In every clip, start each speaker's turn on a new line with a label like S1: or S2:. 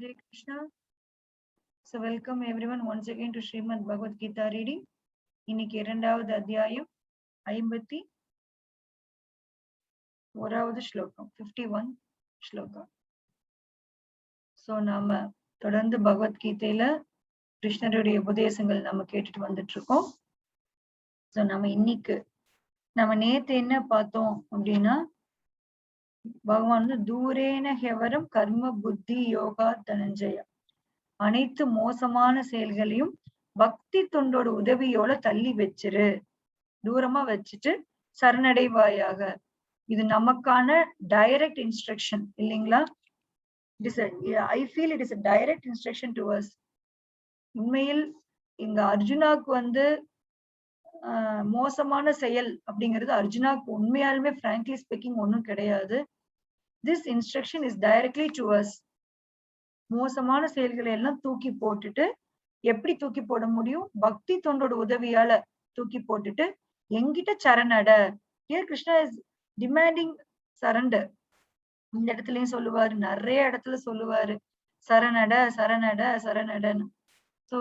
S1: Hare Krishna. So welcome everyone once again to Srimad Bhagavad Gita reading. இன்னைக்கு இரண்டாவது அத்தியாயம் 51வது ஸ்லோகம் 51 ஸ்லோகம். ஸோ நாம தொடர்ந்து பகவத்கீதையில கிருஷ்ணருடைய உபதேசங்கள் நம்ம கேட்டுட்டு வந்துட்டு இருக்கோம். ஸோ நம்ம நேத்து என்ன பார்த்தோம் அப்படின்னா, பகவான் வந்து தூரேன ஹெவரம் கர்ம புத்தி யோகா தனஞ்சயா, அனைத்து மோசமான செயல்களையும் பக்தி தொண்டோட உதவியோட தள்ளி வச்சிரு, தூரமா வச்சுட்டு சரணடைவாயாக. இது நமக்கான டைரக்ட் இன்ஸ்ட்ரக்ஷன் இல்லைங்களா? I feel it is a direct instruction to us. உண்மையில் இங்க அர்ஜுனாக்கு வந்து மோசமான செயல் அப்படிங்கிறது அர்ஜுனாக்கு உண்மையாலுமே frankly speaking ஒன்றும் கிடையாது. This instruction is directly to us. மோசமான செயல்களை எல்லாம் தூக்கி போட்டுட்டு, எப்படி தூக்கி போட முடியும்? பக்தி தொண்டோட உதவியால தூக்கி போட்டுட்டு எங்கிட்ட சரணட. Here Krishna is demanding surrender. இந்த இடத்துலயும் சொல்லுவாரு, நிறைய இடத்துல சொல்லுவாரு சரணட சரணட சரணடன்னு. சோ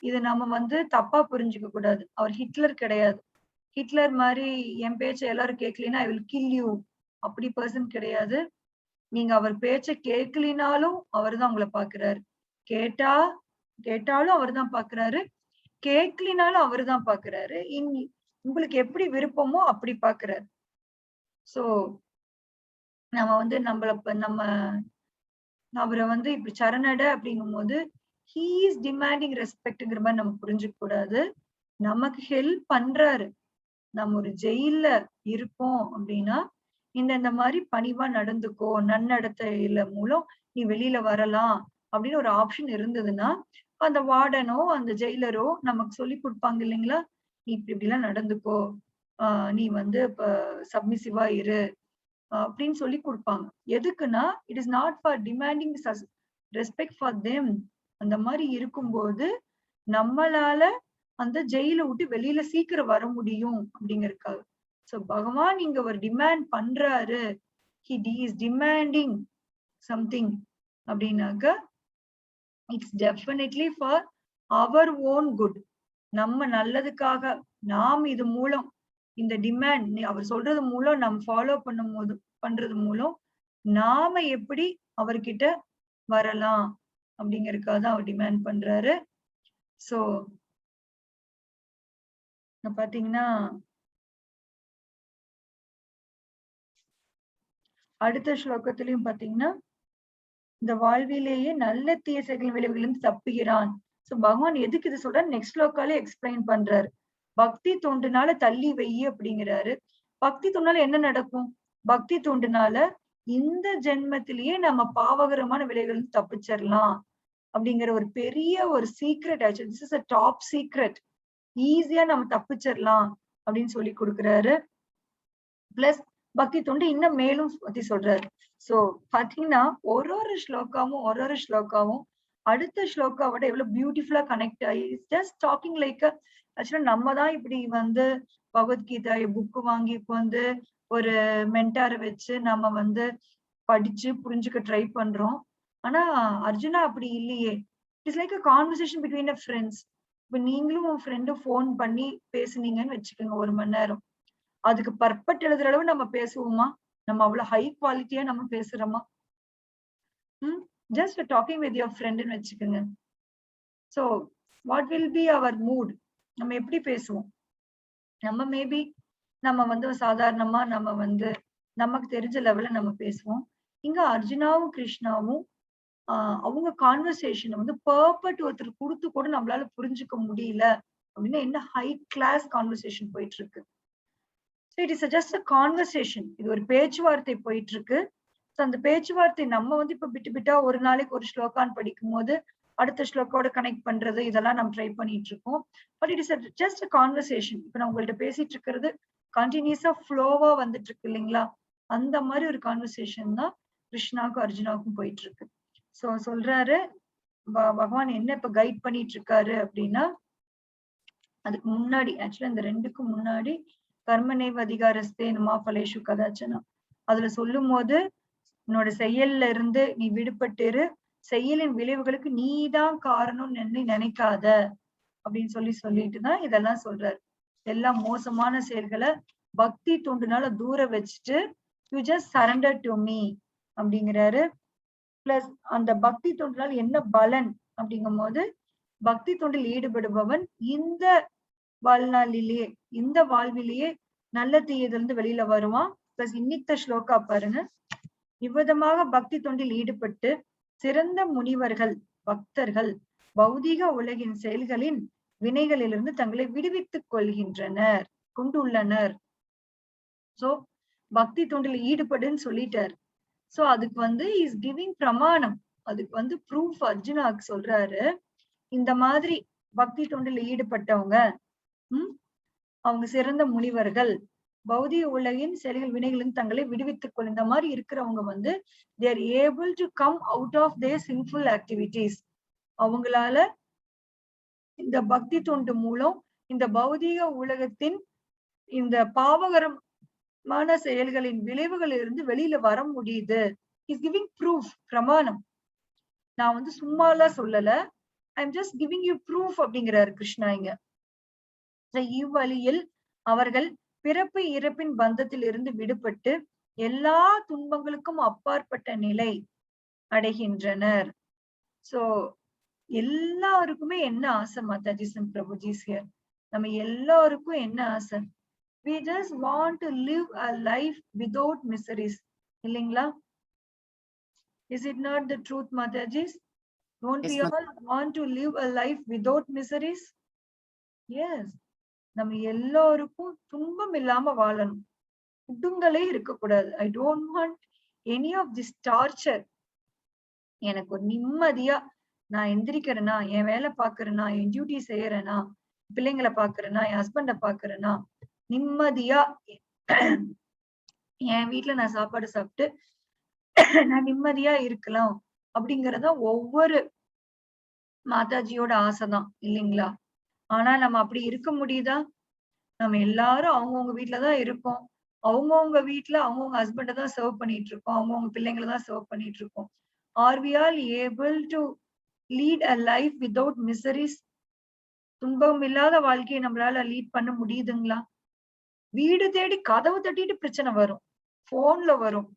S1: இது நம்ம வந்து தப்பா புரிஞ்சுக்க கூடாது. அவர் ஹிட்லர் கிடையாது. ஹிட்லர் மாதிரி என் பேச்ச எல்லாரும் கேட்கலினா ஐ வில் கில் யூ அப்படி பர்சன் கிடையாது. நீங்க அவர் பேச்ச கேட்கலினாலும் அவர் தான் உங்களை பாக்குறாரு. கேட்டாலும் அவர் தான் பாக்குறாரு, கேட்கலினாலும் அவர் தான் பாக்குறாரு. உங்களுக்கு எப்படி விருப்பமோ அப்படி பாக்குறாரு. சோ நம்ம வந்து நம்ம அவரை வந்து இப்படி சரணட அப்படிங்கும் போது he is demanding respectங்கிற மாதிரி நம்ம புரிஞ்சுக்க கூடாது. நமக்கு ஹெல்ப் பண்றாரு. நம்ம ஒரு ஜெயில இருக்கோம் அப்படின்னா இந்த மாதிரி பணிவா நடந்துக்கோ, நன்னடத்தையில மூலம் நீ வெளியில வரலாம் அப்படின்னு ஒரு ஆப்ஷன் இருந்ததுன்னா அந்த வார்டனோ அந்த ஜெயிலரோ நமக்கு சொல்லி கொடுப்பாங்க இல்லைங்களா? நீ இப்படிலாம் நடந்துக்கோ, நீ வந்து இப்ப சப்மிசிவா இரு அப்படின்னு சொல்லி கொடுப்பாங்க. எதுக்குன்னா it is not for demanding respect for them. அந்த மாதிரி இருக்கும்போது நம்மளால அந்த ஜெயில விட்டு வெளியில சீக்கிரம் வர முடியும் அப்படிங்கறதுக்காக. சோ பகவான் இங்க ஒரு டிமாண்ட் பண்றாரு, he is demanding something அப்படின்னாக்க it's definitely for our own good. நம்ம நல்லதுக்காக நாம் இது மூலம் இந்த டிமாண்ட் அவர் சொல்றது மூலம் நம்ம ஃபாலோ பண்றது மூலம் நாம எப்படி அவர்கிட்ட வரலாம் அப்படிங்கறதுக்காக தான் அவர் டிமாண்ட் பண்றாரு. சோ பாத்தீங்கன்னா அடுத்த ஸ்லோகத்திலையும் பாத்தீங்கன்னா இந்த வாழ்விலேயே நல்ல தீய செயல் விளைவுகளிலிருந்து தப்புகிறான். சோ பகவான் எதுக்கு இது சொல்ற நெக்ஸ்ட் ஸ்லோகாலே எக்ஸ்பிளைன் பண்றாரு. பக்தி தோண்டுனால தள்ளி வெய்யி அப்படிங்கிறாரு. பக்தி தோண்டினால என்ன நடக்கும்? பக்தி தோண்டுனால இந்த ஜென்மத்திலேயே நம்ம பாவகரமான விளைவுகள் தப்பிச்சிடலாம் அப்படிங்கிற ஒரு பெரிய ஒரு சீக்ரெட் ஆச்சு. This is a top secret. ஈஸியா நம்ம தப்பிச்சிடலாம் அப்படின்னு சொல்லி கொடுக்குறாரு. பிளஸ் பக்தி தொண்டு இன்னும் மேலும் பத்தி சொல்றாரு. சோ பாத்தீங்கன்னா ஒரு ஸ்லோகாவும் அடுத்த ஸ்லோகாவோட எவ்வளவு பியூட்டிஃபுல்லா கனெக்ட் ஆகி ஜஸ்ட் டாக்கிங் லைக் ஆக்சுவலா நம்ம தான் இப்படி வந்து பகவத்கீதா புக்கு வாங்கி வந்து ஒரு மென்டாரை வச்சு நம்ம வந்து படிச்சு புரிஞ்சுக்க ட்ரை பண்றோம். ஆனா அர்ஜுனா அப்படி இல்லையே. It's like a conversation between a friends. இப்ப நீங்களும் உன் ஃப்ரெண்டும் போன் பண்ணி பேசுனீங்கன்னு வச்சுக்கோங்க 1 மணி நேரம். அதுக்கு பர்பெக்ட் எழுதுற அளவு நம்ம பேசுவோமா? நம்ம அவ்வளவு ஹை குவாலிட்டியா நம்ம பேசுறோமா? ஜஸ்ட் டாக்கிங் வித் யுவர் ஃப்ரெண்ட்னு வச்சுக்கோங்க. So what will be our mood? நம்ம எப்படி பேசுவோம்? நம்ம மேபி நம்ம வந்து சாதாரணமா நம்ம வந்து நமக்கு தெரிஞ்ச லெவல்ல நம்ம பேசுவோம். இங்க அர்ஜுனாவும் கிருஷ்ணாவும் அவங்க கான்வர்சேஷன் வந்து பர்பெக்ட் ஒருத்தர் கொடுத்து கூட நம்மளால புரிஞ்சுக்க முடியல அப்படின்னா என்ன ஹை கிளாஸ் கான்வர்சேஷன் போயிட்டு இருக்கு. It is just a conversation. இது ஒரு பேச்சுவார்த்தை போயிட்டு இருக்கு. அந்த பேச்சுவார்த்தை நம்ம வந்து இப்ப பிட்டா ஒரு நாளைக்கு ஒரு ஸ்லோகான் படிக்கும் போது அடுத்த ஸ்லோக்கோட கனெக்ட் பண்றது இதெல்லாம் நம்ம ட்ரை பண்ணிட்டு இருக்கோம். But it is just a conversation. இப்ப நான் உங்கள்ட்ட பேசிட்டு இருக்கிறது கண்டினியூஸா ஃப்ளோவா வந்துட்டு இருக்கு இல்லைங்களா? அந்த மாதிரி ஒரு கான்வர்சேஷன் தான் கிருஷ்ணாவுக்கும் அர்ஜுனாவுக்கும் போயிட்டு இருக்கு. சோ சொல்றாரு பகவான் என்ன இப்ப கைட் பண்ணிட்டு இருக்காரு அப்படின்னா, அதுக்கு முன்னாடி ஆக்சுவலா இந்த ரெண்டுக்கும் முன்னாடி கர்மனேவ அதிகாரஸ்தே நமா பலேஷு கதாச்சனா அதுல சொல்லும் போது உன்னோட செயல்ல இருந்து நீ விடுபட்டு செயலின் விளைவுகளுக்கு நீதான் காரணம் நினைக்காத அப்படின்னு சொல்லிட்டுதான் இதெல்லாம் சொல்றாரு. எல்லாம் மோசமான செயல்களை பக்தி தொண்டுனால தூர வச்சுட்டு you just surrender to me அப்படிங்கிறாரு. பிளஸ் அந்த பக்தி தொண்டுனால என்ன பலன் அப்படிங்கும் போது, பக்தி தொண்டில் ஈடுபடுபவன் இந்த வாழ்நாளிலேயே இந்த வாழ்விலேயே நல்ல தீயதிலிருந்து வெளியில வருவான். பிளஸ் இன்னித்த ஸ்லோகா பாருங்க. இவ்விதமாக பக்தி தொண்டில் ஈடுபட்டு சிறந்த முனிவர்கள் பக்தர்கள் பௌதிக உலகின் செயல்களின் வினைகளிலிருந்து தங்களை விடுவித்துக் கொண்டுள்ளனர். சோ பக்தி தொண்டில் ஈடுபடுன்னு சொல்லிட்டார். சோ அதுக்கு இஸ் கிவிங் பிரமாணம். அதுக்கு ப்ரூஃப் அர்ஜுனாக்கு சொல்றாரு. இந்த மாதிரி பக்தி தொண்டில் ஈடுபட்டவங்க அவங்க சிறந்த முனிவர்கள் பௌதிக உலகின் செயல்கள் வினைகளின் தங்களை விடுவித்துக் கொள். இந்த மாதிரி இருக்கிறவங்க they are able to come out of their sinful activities. அவங்களால இந்த பக்தி தொண்டு மூலம் இந்த பௌதிக உலகத்தின் இந்த பாவகரமான செயல்களின் விளைவுகளில் இருந்து வெளியில வர முடியுது. இஸ் கிவிங் ப்ரூஃப், பிரமாணம். நான் சும்மாலாம் சொல்லல, I am just giving you proof அப்படிங்கிறாரு கிருஷ்ணா இங்க. இவ்வழியில் அவர்கள் பிறப்பு இறப்பின் பந்தத்தில் இருந்து விடுபட்டு எல்லா துன்பங்களுக்கும் அப்பாற்பட்ட நிலை அடைகின்றனர். சோ எல்லாருக்குமே என்ன ஆசை மாதாஜி பிரபுஜிஸ் ஹியர்? நம்ம எல்லாருக்கும் என்ன ஆசை? we just want to live a life without miseries. இல்லைங்களா? Is it not the truth, Matajis? Don't we all want to live a life without miseries? Yes. நம்ம எல்லாருக்கும் துன்பம் இல்லாம வாழணும், துன்பங்களே இருக்கக்கூடாது. I don't want any of this torture. எனக்கு ஒரு நிம்மதியா நான் எந்திரிக்கிறேனா, என் வேலை பாக்குறேனா, என் டியூட்டி செய்யறேனா, பிள்ளைங்களை பாக்குறேனா, என் ஹஸ்பண்ட பாக்குறேனா, நிம்மதியா என் வீட்டுல நான் சாப்பாடு சாப்பிட்டு நான் நிம்மதியா இருக்கலாம் அப்படிங்கறத ஒவ்வொரு மாதாஜியோட ஆசைதான் இல்லைங்களா? ஆனா நம்ம அப்படி இருக்க முடியுதா? நம்ம எல்லாரும் அவங்கவுங்க வீட்டுலதான் இருக்கோம். அவங்கவுங்க வீட்டுல அவங்கவுங்க ஹஸ்பண்ட தான் சர்வ் பண்ணிட்டு இருக்கோம். அவங்கவுங்க பிள்ளைங்களை தான் சர்வ் பண்ணிட்டு இருக்கோம். Are we all able to lead a life without miseries? துன்பம் இல்லாத வாழ்க்கையை நம்மளால லீட் பண்ண முடியுதுங்களா? வீடு தேடி கதவு தட்டிட்டு பிரச்சனை வரும், போன்ல வரும்,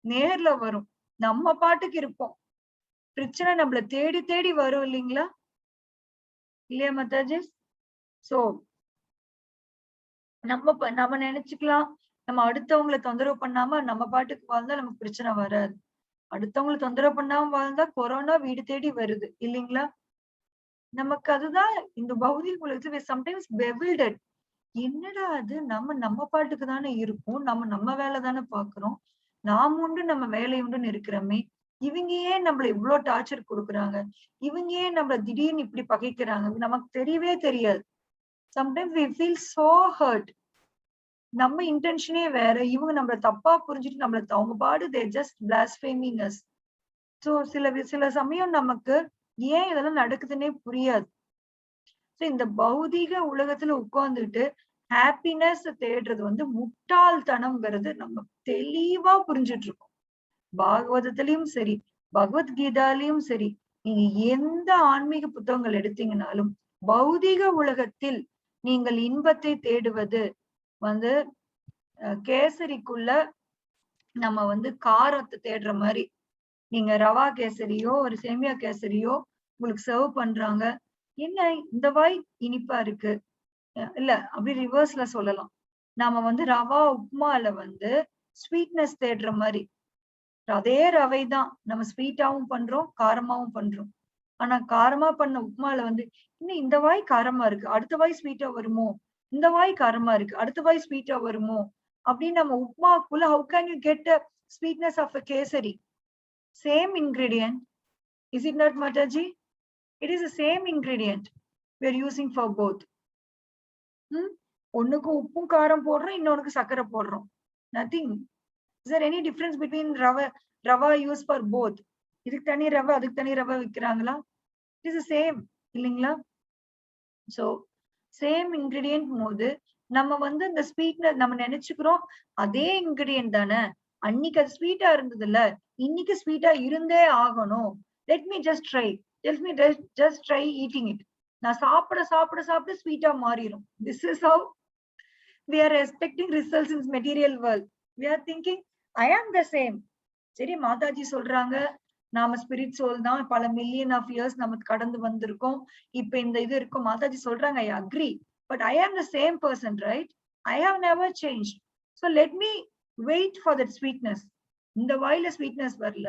S1: நேர்ல வரும். நம்ம பாட்டுக்கு இருப்போம், பிரச்சனை நம்மள தேடி தேடி வரும். இல்லைங்களா? இல்லையா மாதாஜி? சோ நம்ம நினைச்சுக்கலாம், நம்ம அடுத்தவங்களை தொந்தரவு பண்ணாம நம்ம பாட்டுக்கு வாழ்ந்தா நமக்கு பிரச்சனை வராது. அடுத்தவங்களை தொந்தரவு பண்ணாம வாழ்ந்தா கொரோனா வீடு தேடி வருது. இல்லைங்களா? நமக்கு அதுதான் இந்த பௌதிக உலகத்துல சம்டைம்ஸ் பெவில்டட். என்னடா அது, நம்ம பாட்டுக்கு தானே இருக்கும், நம்ம வேலை தானே பாக்குறோம், நாம் உண்டு நம்ம வேலை உண்டுன்னு இருக்கிறோமே, இவங்க ஏன் நம்மள இவ்வளவு டார்ச்சர் கொடுக்குறாங்க, இவங்க ஏன் நம்மள திடீர்னு இப்படி பகைக்கிறாங்க, நமக்கு தெரியவே தெரியாது. Sometimes we feel so hurt. நம்ம இன்டென்ஷனே வேற, இவங்க நம்மள தப்பா புரிஞ்சுட்டு நம்மள அவங்க பாடு they just blaspheming us. So சில சமயம் நமக்கு ஏன் இதெல்லாம் நடக்குதுன்னே புரியாது. இந்த பௌதிக உலகத்துல உட்கார்ந்துட்டு ஹாப்பினஸ் தேடுறது முட்டாள்தனம்ங்கிறது நம்ம தெளிவா புரிஞ்சுட்டு இருக்கோம். பாகவதத்திலயும் சரி, பகவத்கீதாலையும் சரி, நீங்க எந்த ஆன்மீக புத்தகங்கள் எடுத்தீங்கன்னாலும் பௌதிக உலகத்தில் நீங்கள் இன்பத்தை தேடுவது கேசரிக்குள்ள நம்ம காரத்தை தேடுற மாதிரி. நீங்க ரவா கேசரியோ ஒரு சேமியா கேசரியோ உங்களுக்கு சர்வ் பண்றாங்க, என்ன இந்த வாய் இனிப்பா இருக்கு, இல்ல அப்படி ரிவர்ஸ்ல சொல்லலாம். நாம ரவா உப்மால ஸ்வீட்னஸ் தேடுற மாதிரி. அதே ரவை தான் நம்ம ஸ்வீட்டாவும் பண்றோம், காரமாவும் பண்றோம். ஆனா காரமா பண்ண உப்மால இன்னும் இந்த வாய் காரமா இருக்கு, அடுத்த வாய் ஸ்வீட்டா வருமோ, இந்த வாய் காரமா இருக்கு, அடுத்த வாய் ஸ்வீட்டா வருமோ அப்படின்னு நம்ம உப்மாக்குள்ள how can you get a sweetness of a kesari? Same ingredient, is it not, Mataji? It is the same ingredient we are using for both. ஒண்ணுக்கு உப்பும் காரம் போடுறோம், இன்னொன்னுக்கு சர்க்கரை போடுறோம். Nothing. Is there any difference between rava used for both? இதுக்கு தனி ரவை அதுக்கு தனி ரவை விக்கிறாங்களா? It is the same. இல்லைங்களா? So சேம் இன்கிரீடியன்ட் போது நம்ம இந்த ஸ்வீட்னஸ் நம்ம நினைச்சுக்கிறோம் அதே இன்கிரீடியன்ட் தானே, அன்னைக்கு அது ஸ்வீட்டா இருந்தது இல்ல, இன்னைக்கு ஸ்வீட்டா இருந்தே ஆகணும், let me just try, just try eating it. நான் சாப்பிட ஸ்வீட்டா மாறிடும். This is how we are expecting results in material world. We are thinking I am the same. சரி, மாதாஜி சொல்றாங்க நாம ஸ்பிரிட் சோல் தான், பல மில்லியன் ஆஃப் இயர்ஸ் நமக்கு கடந்து வந்திருக்கோம், இப்ப இந்த இது இருக்கும். மாதாஜி சொல்றாங்க I agree, but I am the same person, right? I have never change. So let me wait for that sweetness. இந்த வாயில ஸ்வீட்னஸ் வரல,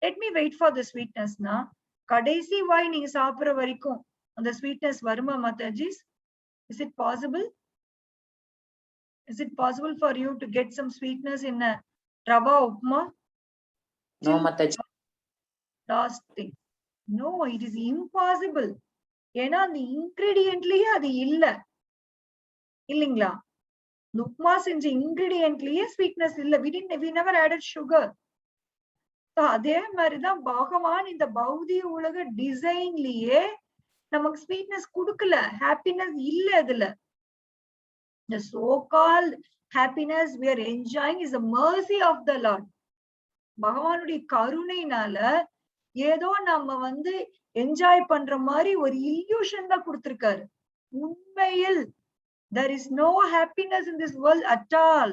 S1: let me wait for the ஸ்வீட்னஸ்னா கடைசி வாய் நீங்க சாப்பிடுற வரைக்கும் அந்த ஸ்வீட்னஸ் வருமா மாதாஜிஸ்? Is it possible? Is it possible for you to get some sweetness in a rava upma?
S2: No, Mataji.
S1: Last thing. No, it is impossible. ஏன்னா அந்த இன்கிரீடியன்ட்லயே அது இல்ல, இல்லைங்களா? உப்மா செஞ்ச இன்கிரீடியன்ட்லயே ஸ்வீட்னஸ் இல்ல. we never added sugar. அதே மாதிரிதான் பகவான் இந்த பௌதிக உலக டிசைன்லயே நமக்கு ஸ்வீட்னஸ் கொடுக்கல, ஹாப்பினஸ் இல்ல. அதுல the so-called happiness we are enjoying is the mercy of the Lord. பகவானுடைய கருணையினால ஏதோ நம்ம வந்து என்ஜாய் பண்ற மாதிரி ஒரு இல்யூஷன் தான் கொடுத்திருக்காரு. உண்மையில் there is no happiness in this world at all.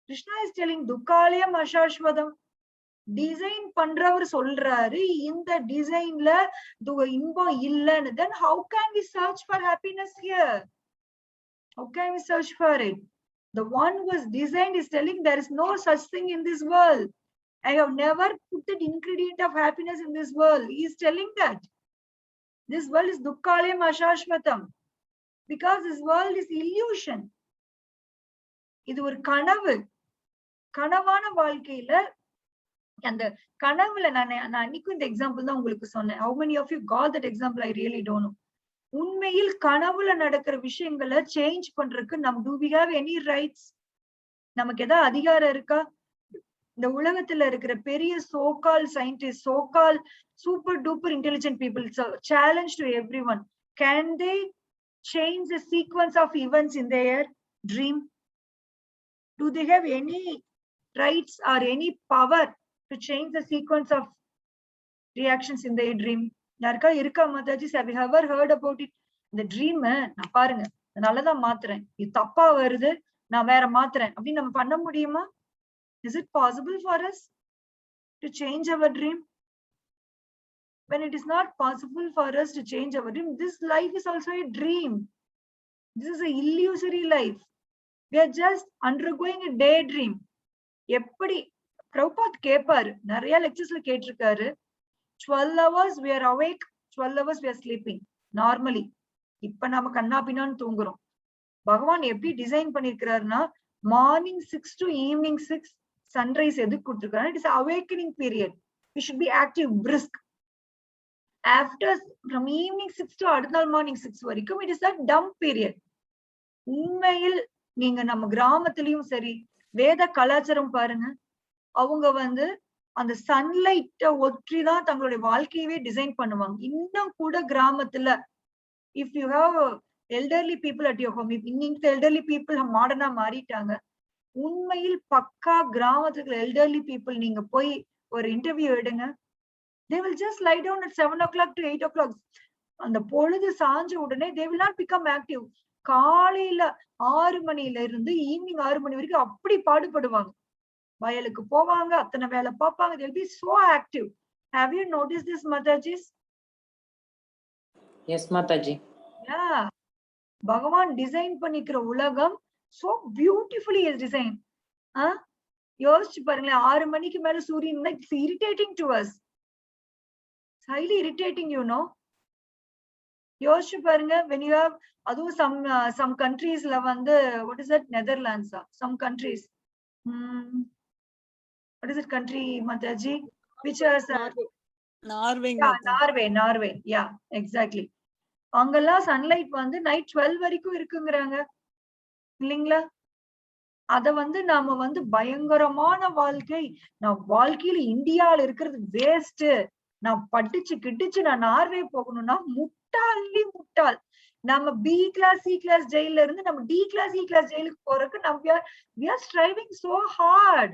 S1: Krishna is telling துக்காலயம் அசாஸ்வதம். டிசைன் பண்றவர் சொல்றாரு இந்த டிசைன்ல இன்பம் இல்லைன்னு. then how can we search for happiness here? How can we search for it? The one who was designed is telling there is no such thing in this world. I have never put the ingredient of happiness in this world. He is telling that. This world is dukkalayam ashashvatam. Because this world is illusion. இது ஒரு கனவு. கனவான வாழ்க்கையில அந்த கனவுல நான் அன்னைக்கும் இந்த example தான் உங்களுக்கு சொன்னேன். How many of you got that example? I really don't know. உண்மையில் கனவுல நடக்கிற விஷயங்களை சேஞ்ச் பண்றதுக்கு do we have any rights? நமக்கு ஏதாவது அதிகாரம் இருக்கா? இந்த உலகத்துல இருக்கிற பெரிய so-called scientists, so-called super duper intelligent people, challenge to everyone, can they change the sequence of events in their dream? Do they have any rights or any power to change the sequence of reactions in their dream? யாருக்கா இருக்கா Mataji? have you ever heard about it? இந்த dream நான் பாருங்க நல்லதான் மாத்துறேன், இது தப்பா வருது, நான் வேற மாத்துறேன் அப்படின்னு நம்ம பண்ண முடியுமா? Is it possible for us to change our dream? When it is not possible for us to change our dream, this life is also a dream. This is an illusory life. We are just undergoing a daydream. எப்படி பிரபுபாத் கேட்பாரு, நிறைய லெக்சர்ஸ்ல கேட்டிருக்காரு, 12 hours we are awake, 12 hours we are sleeping normally. இப்ப நாம கண்ணா பின்னான்னு தூங்குறோம். பகவான் எப்படி டிசைன் பண்ணிருக்கிறாருன்னா மார்னிங் 6 to evening 6 சன்ரைஸ் எதுக்கு கொடுத்துருக்காரு? It is awakening period. we should be active, brisk. after from evening 6 to அடுத்த நாள் மார்னிங் 6 வரைக்கும் it is a dumb period. உண்மையில் நீங்க நம்ம கிராமத்திலயும் சரி, வேத கலாச்சாரம் பாருங்க, அவங்க வந்து அந்த சன்லைட்ட ஒற்றிதான் தங்களுடைய வாழ்க்கையவே டிசைன் பண்ணுவாங்க. இன்னும் கூட கிராமத்துல if you have elderly people at your home, இன்னைக்கு எல்டர்லி பீப்புள் மாடர்னா மாறிட்டாங்க. உண்மையில் பக்கா கிராமத்துக்கு எல்டர்லி பீப்புள் நீங்க போய் ஒரு இன்டர்வியூ எடுங்க, they will just lie down at 7 o'clock to 8 o'clock. அந்த பொழுது சாஞ்ச உடனே they will not become active. காலையில 6 மணில இருந்து ஈவினிங் 6 மணி வரைக்கும் அப்படி பாடுபடுவாங்க. வயலுக்கு போவாங்க, அத்தனை வேலை பார்ப்பாங்க. They'll be so active. Have you noticed this, Matajis?
S2: Yes, Mataji.
S1: Yeah. பகவான் டிசைன் பண்ணிக்கிற உலகம் so beautifully is designed. யோசிச்சு பாருங்களேன், 6 மணிக்கு மேல சூரியன், it's irritating to us. It's highly irritating, you know. யோசிச்சு பாருங்க, when you have அதுவும் some countries-ல வந்து what is that, Netherlands, some countries, what is it country, Mataji, which has Norway, yeah, exactly. அங்கெல்லாம் சன்லைட் வந்து நைட் 12 வரைக்கும் இருக்குங்கிறாங்க, இல்லைங்களா? அத வந்து நாம வந்து பயங்கரமான வாழ்க்கை, நான் வாழ்க்கையில இந்தியால இருக்கிறது வேஸ்ட், நான் படிச்சு கிட்டிச்சு நான் நார்வே போகணும்னா முட்டாள். நம்ம பி கிளாஸ் சி கிளாஸ் ஜெயில இருந்து நம்ம டி கிளாஸ் இ கிளாஸ் ஜெயிலுக்கு போறதுக்கு we are striving so hard.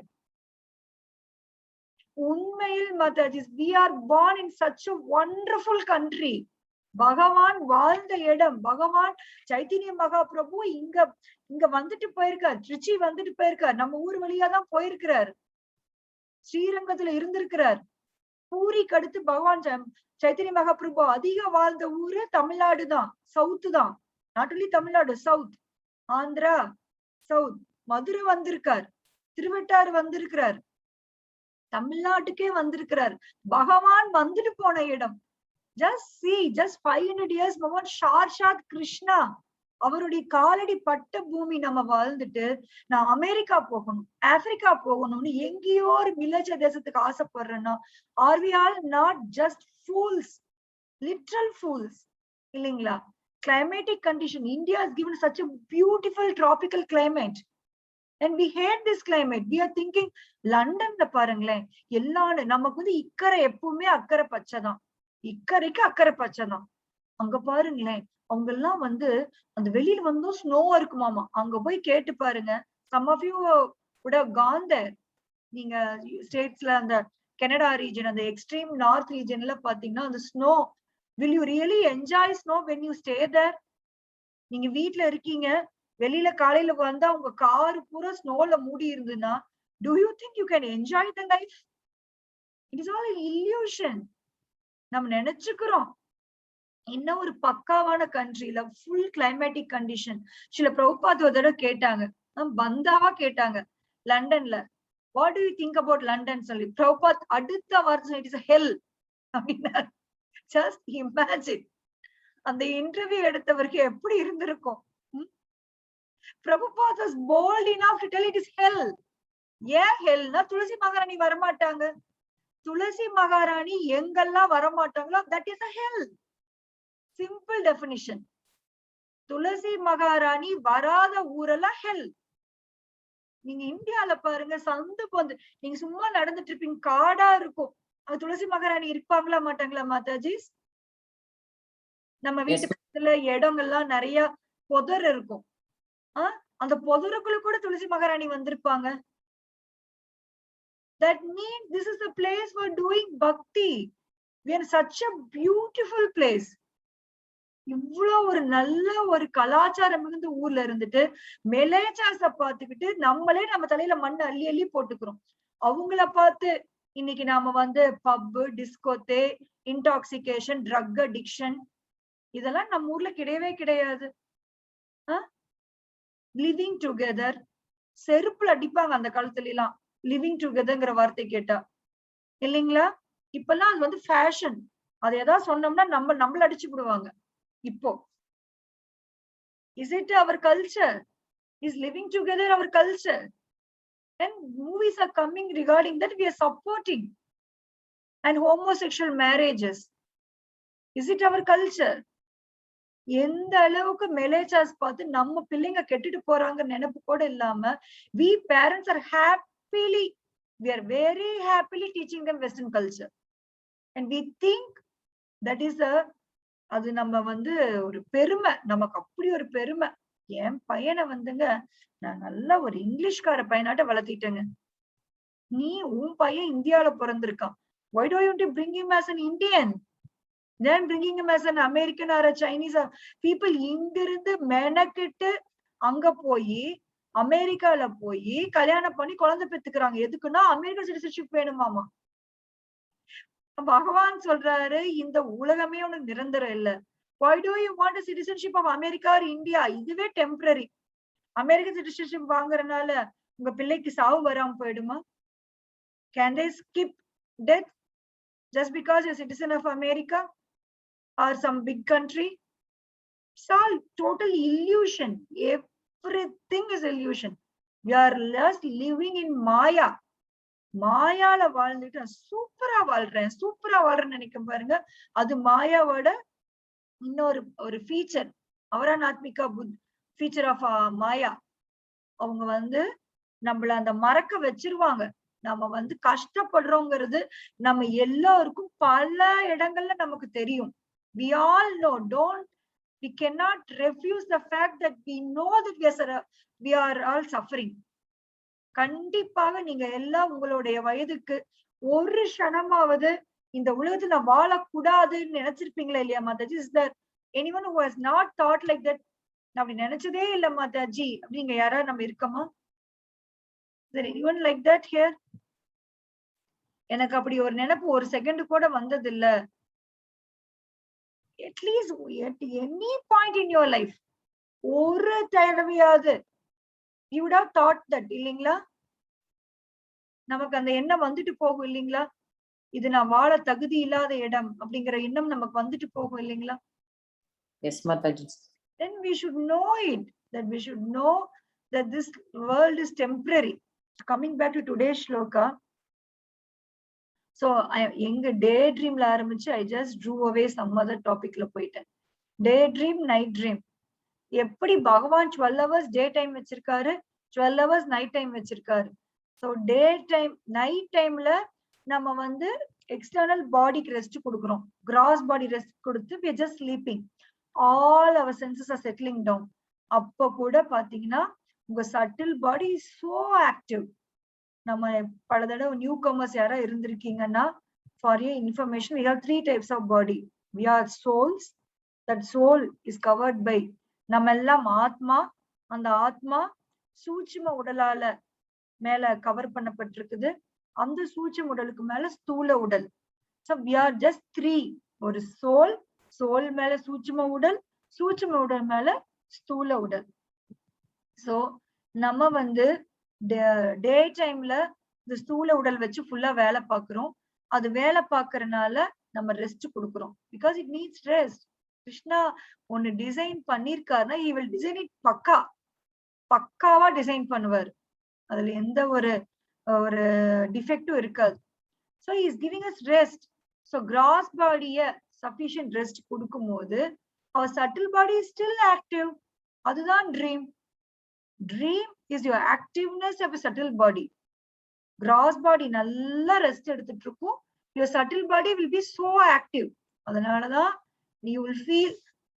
S1: உண்மையில் Mataji, we are born in such a wonderful country. பகவான் வாழ்ந்த இடம், பகவான் சைத்தன்ய மகாபிரபு இங்க வந்துட்டு போயிருக்கார், திருச்சி வந்துட்டு போயிருக்கார், நம்ம ஊர் வழியா தான் போயிருக்கிறார், ஸ்ரீரங்கத்துல இருந்திருக்கிறார். பூரிக்கு அடுத்து பகவான் சைத்தன்ய மகாபிரபு அதிக வாழ்ந்த ஊரு தமிழ்நாடு தான், சவுத் தான். Not only Tamil Nadu, south, Andhra, south. Madurai வந்திருக்கார், திருவட்டாறு வந்திருக்கிறார், தமிழ்நாட்டுக்கே வந்திருக்கிறார். பகவான் வந்துட்டு போன இடம். Just see, just 500 years பகவான் சாட்சாத் கிருஷ்ணா அவருடைய காலடி பட்ட பூமி நம்ம வாழ்ந்துட்டு நான் அமெரிக்கா போகணும், ஆப்பிரிக்கா போகணும்னு எங்கேயோ ஒரு வில்லேஜ் தேசத்துக்கு ஆசைப்படுறேன்னா, are we all not just fools, literal fools இல்லைங்களா? Climatic condition, India has given such a beautiful tropical climate and we hate this climate. We are thinking லண்டன்ல பாருங்களேன், எல்லாரும் நமக்கு வந்து இக்கரை எப்பவுமே அக்கறை பச்சைதான், இக்கரைக்கு அக்கறை பச்சைதான். அங்க பாருங்களேன், அவங்க எல்லாம் வந்து அந்த வெளியில வந்தும் ஸ்னோ இருக்குமாமா. அங்க போய் கேட்டு பாருங்க. some of you would have gone there. நீங்க ஸ்டேட்ஸ்ல அந்த கனடா ரீஜன், அந்த எக்ஸ்ட்ரீம் நார்த் ரீஜன்ல பாத்தீங்கன்னா அந்த snow, will you really enjoy snow when you stay there? நீங்க வீட்டுல இருக்கீங்க, வெளியில காலையில வந்தா உங்க காரு பூரா ஸ்னோல மூடி இருந்ததுன்னா, do you think you can enjoy the life? It is all an illusion. நம்ம நினைச்சுக்கிறோம் இன்னும் ஒரு பக்காவான கண்ட்ரில ஃபுல் கிளைமேட்டிக் கண்டிஷன். சில பிரபுபாத் ஒரு தடவை கேட்டாங்க, பந்தாவா கேட்டாங்க, லண்டன்ல what do you think about London சொல்லி. பிரபுபாத் அடுத்த வார்த்தை இட் இஸ் ஹெல் அப்படின்னா, ஜஸ்ட் இமேஜின் அந்த இன்டர்வியூ எடுத்தவருக்கு எப்படி இருந்திருக்கும். Prabhupada was bold enough to tell it is hell. ஏன் ஹெல்னா, துளசி மகாராணி வரமாட்டாங்க, துளசி மகாராணி எங்கெல்லாம் வரமாட்டாங்களோ that is a hell. Simple definition. Tulasi மகாராணி வராத ஊரெல்லாம் ஹெல். நீங்க இந்தியால பாருங்க, சந்து போந்து நீங்க சும்மா நடந்துட்டு இருப்பீங்க, காடா இருக்கும், அங்க துளசி மகாராணி இருப்பாங்களா மாட்டாங்களா மாதாஜி? நம்ம வீட்டு பக்கத்துல இடங்கள்லாம் நிறைய புதர் இருக்கும், அந்த புதருக்குள்ள கூட துளசி மகாராணி வந்திருப்பாங்க. That means this is the place for doing bhakti. We are such a beautiful place. இவ்வளவு ஒரு நல்ல ஒரு கலாச்சாரம் மிகுந்த ஊர்ல இருந்துட்டு மெலேச்சாஸ பாத்துக்கிட்டு நம்மளே நம்ம தலையில மண்ணு அள்ளி அள்ளி போட்டுக்கிறோம். அவங்கள பார்த்து இன்னைக்கு நாம வந்து பப், டிஸ்கோத்தே, இன்டாக்சிகேஷன், ட்ரக் அடிக்ஷன் இதெல்லாம் நம்ம ஊர்ல கிடையவே கிடையாது. லிவிங் டுகெதர், செருப்புல அடிப்பாங்க அந்த காலத்துல எல்லாம் லிவிங் டுகெதர்ங்கிற வார்த்தை கேட்டா, இல்லைங்களா? இப்பெல்லாம் அது வந்து ஃபேஷன். அது ஏதாவது சொன்னோம்னா நம்மள அடிச்சு விடுவாங்க. இப்போ is it our culture? Is living together our culture? And movies are coming regarding that, we are supporting. And homosexual marriages, is it our culture? எந்த அளவுக்கு மெலேச்சாஸ் பார்த்து நம்ம பிள்ளைங்க கெட்டுட்டு போறாங்க நினைப்பு கூட இல்லாம, we parents are happily, we are very happily teaching them Western culture. And we think that is a, அது நம்ம வந்து ஒரு பெருமை, நமக்கு அப்படி ஒரு பெருமை. என் பையனை வந்துங்க நான் நல்லா ஒரு இங்கிலீஷ்கார பையனாட்ட வளர்த்திட்டேங்க. நீ உன் பையன் இந்தியாவில பிறந்திருக்கான், why do you want to bring him as an Indian? Then bringing him as an American or a Chinese people. இங்கிருந்து மெனக்கிட்டு அங்க போய் அமெரிக்கால போய் கல்யாணம் பண்ணி குழந்தை பெத்துக்கிறாங்க. எதுக்குன்னா அமெரிக்கன் சிட்டிசன்ஷிப் வேணுமாமா. பகவான் சொல்றாரு, இந்த உலகமே உனக்கு நிரந்தரம் இல்ல. Why do you want a citizenship of America or India? இதுவே டெம்பரரி. அமெரிக்கன் சிட்டிசன்ஷிப் வாங்குறதுனால உங்க பிள்ளைக்கு சாவு வராம போயிடுமா? Can they skip death just because you're a citizen of America or some big country? It's all total illusion. Everything is illusion. We are just living in Maya. மாயால வாழ்ந்துட்டு சூப்பரா வாழ்றேன்னு நினைக்கும் பாருங்க. அது மாயாவோட இன்னொரு ஒரு ஃபீச்சர், அவரானாத்மிகா ஃபீச்சர் ஆஃப் மாயா. அவங்க வந்து நம்மள அந்த மறக்க வச்சிருவாங்க. நம்ம வந்து கஷ்டப்படுறோங்கிறது நம்ம எல்லாருக்கும் பல இடங்கள்ல நமக்கு தெரியும். We all know, we cannot refuse the fact that we know that we are all suffering. கண்டிப்பாக நீங்க எல்லாம் உங்களுடைய வயதுக்கு ஒரு க்ஷணமாவது இந்த உலகத்துல நான் வாழக்கூடாதுன்னு நினைச்சிருப்பீங்களா இல்லையா Mataji? Is that anyone who has not thought like that? நான் அப்படி நினைச்சதே இல்ல மாதாஜி அப்படிங்க யாராவது நம்ம இருக்கோமா? Is there anyone like that here? எனக்கு அப்படி ஒரு நினைப்பு ஒரு செகண்ட் கூட வந்தது இல்ல. At least at any point in your life ஒரு தடவையாவது you would have thought that இல்லைங்களா? நமக்கு அந்த எண்ணம் வந்துட்டு போகும் இல்லைங்களா? இது நான் வாழ தகுதி இல்லாத இடம் அப்படிங்கிற எண்ணம் நமக்கு வந்துட்டு போகும் இல்லைங்களா?
S2: Yes, Mataji.
S1: Then we should know it, that we should know that this world is temporary. Coming back to today's shloka, so எங்க டே ட்ரீம்ல ஆரம்பிச்சு I just drew away some other topicல போயிட்டேன். டே ட்ரீம், நைட் ட்ரீம். எப்படி பகவான் 12 hours day time வச்சிருக்காரு, 12 hours night time வச்சிருக்காரு. So day time, night டைம்ல நம்ம வந்து எக்ஸ்டர்னல் பாடிக்கு ரெஸ்ட் கொடுக்குறோம், கிராஸ் பாடி ரெஸ்ட் கொடுத்து we are just sleeping. All our senses are settling down. அப்ப கூட பாத்தீங்கன்னா உங்க subtle body is so active. நம்ம பல தடவை நியூ கமர்ஸ் யாரா இருந்திருக்கீங்கன்னா, for your information, we have 3 types of body. We are souls. That soul is covered by, நம்ம எல்லாம் ஆத்மா. அந்த ஆத்மா சூட்சும உடலால மேல கவர் பண்ணப்பட்டிருக்குது. அந்த சூட்சும உடலுக்கு மேல ஸ்தூல உடல். So we are just 3. ஒரு சோல், சோல் மேல சூட்சும உடல், சூட்சும உடல் மேல ஸ்தூல உடல். சோ நம்ம வந்து டே டைம்ல இந்த ஸ்தூல உடல் வச்சு ஃபுல்லா வேலை பாக்குறோம். அது வேலை பாக்குறதுனால நம்ம ரெஸ்ட் கொடுக்குறோம். Because it needs rest. Krishna ஒன்னு டிசைன் பண்ணிருக்காருன்னா he will design it பக்காவா டிசைன் பண்ணுவார். அதுல எந்த ஒரு டிஃபெக்டும் இருக்காது. So he is giving us rest. So gross body sufficient rest கொடுக்கும் போது our subtle body is still active. அதுதான் dream. Dream is your activeness of a subtle body. Gross body நல்லா ரெஸ்ட் எடுத்துட்டு இருக்கும். Your subtle body will be so active. அதனாலதான் you will feel,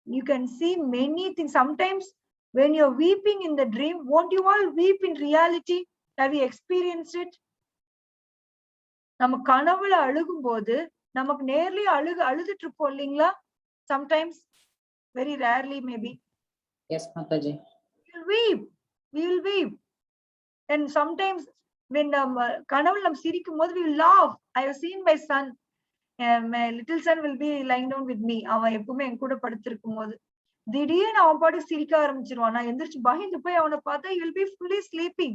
S1: you can see many things. Sometimes when you're weeping in the dream, won't you all weep in reality? Have you experienced it? நம்ம கனவுல அழுகும் போது நமக்கு நேர்லயே அழுதுட்டு இருப்போம் இல்லைங்களா? Sometimes, very rarely maybe.
S2: Yes, Mataji.
S1: We will weep. And sometimes when கனவுல நம்ம சிரிக்கும் போது we will laugh. I have seen my son. My little son will be lying down with me. அவன் எப்பவுமே என் கூட படுத்திருக்கும் போது திடீர்னு அவன் பாட்டு சிரிக்க ஆரம்பிச்சிருவான். நான் எந்திரிச்சு பயந்து போய் அவனை பார்த்தா he will be fully sleeping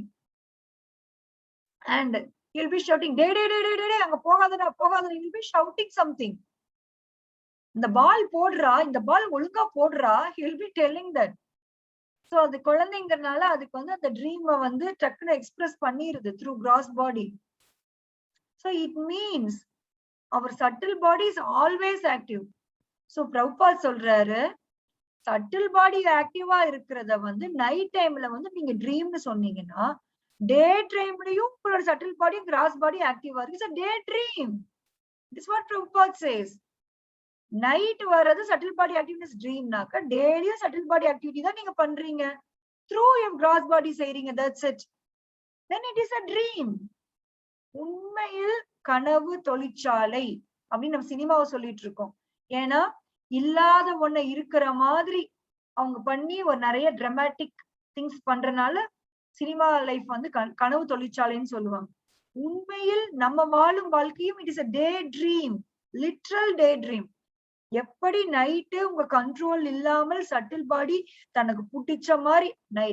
S1: and he will be shouting, டே டே டே டே டே அங்க போகாதடா போகாதடா. he will be shouting something. இந்த பால் போடுறா, இந்த பால் ஒழுங்கா போடுறா, he will be telling that. So அது குழந்தைங்கறனால அதுக்கு வந்து அந்த ட்ரீமை வந்து டக்குன்னு express பண்ணிருது through gross body. So it means our subtle body is always active. So Prabhupada சொல்றாரு, subtle body ஆக்டிவா இருக்கிறத வந்து நைட் டைம்ல வந்து நீங்க ட்ரீம்னு சொன்னீங்கன்னா, டே டைம்லயும் உங்களோட subtle body, gross body ஆக்டிவா இருக்கு. It's a day dream. This is what Prabhupada says. Night வர்றது subtle body activeness ட்ரீம்னாக்க டெய்லியும் subtle body activity தான் நீங்க பண்றீங்க. Through your gross body செய்றீங்க. That's it. Then it is a dream. உண்மையில் கனவு தொழிற்சாலை அப்படின்னு நம்ம சினிமாவை சொல்லிட்டு இருக்கோம். ஏன்னா இல்லாத ஒண்ணு இருக்கிற மாதிரி அவங்க பண்ணி ஒரு நிறைய டிராமாட்டிக் திங்ஸ் பண்றதுனால சினிமா லைஃப் வந்து கனவு தொழிற்சாலைன்னு சொல்லுவாங்க. உண்மையில் நம்ம வாழும் வாழ்க்கையும் it is a day dream, literal day dream. எப்படி நைட்டு உங்க கண்ட்ரோல் இல்லாமல் சட்டில் பாடி தனக்கு புட்டிச்ச மாதிரி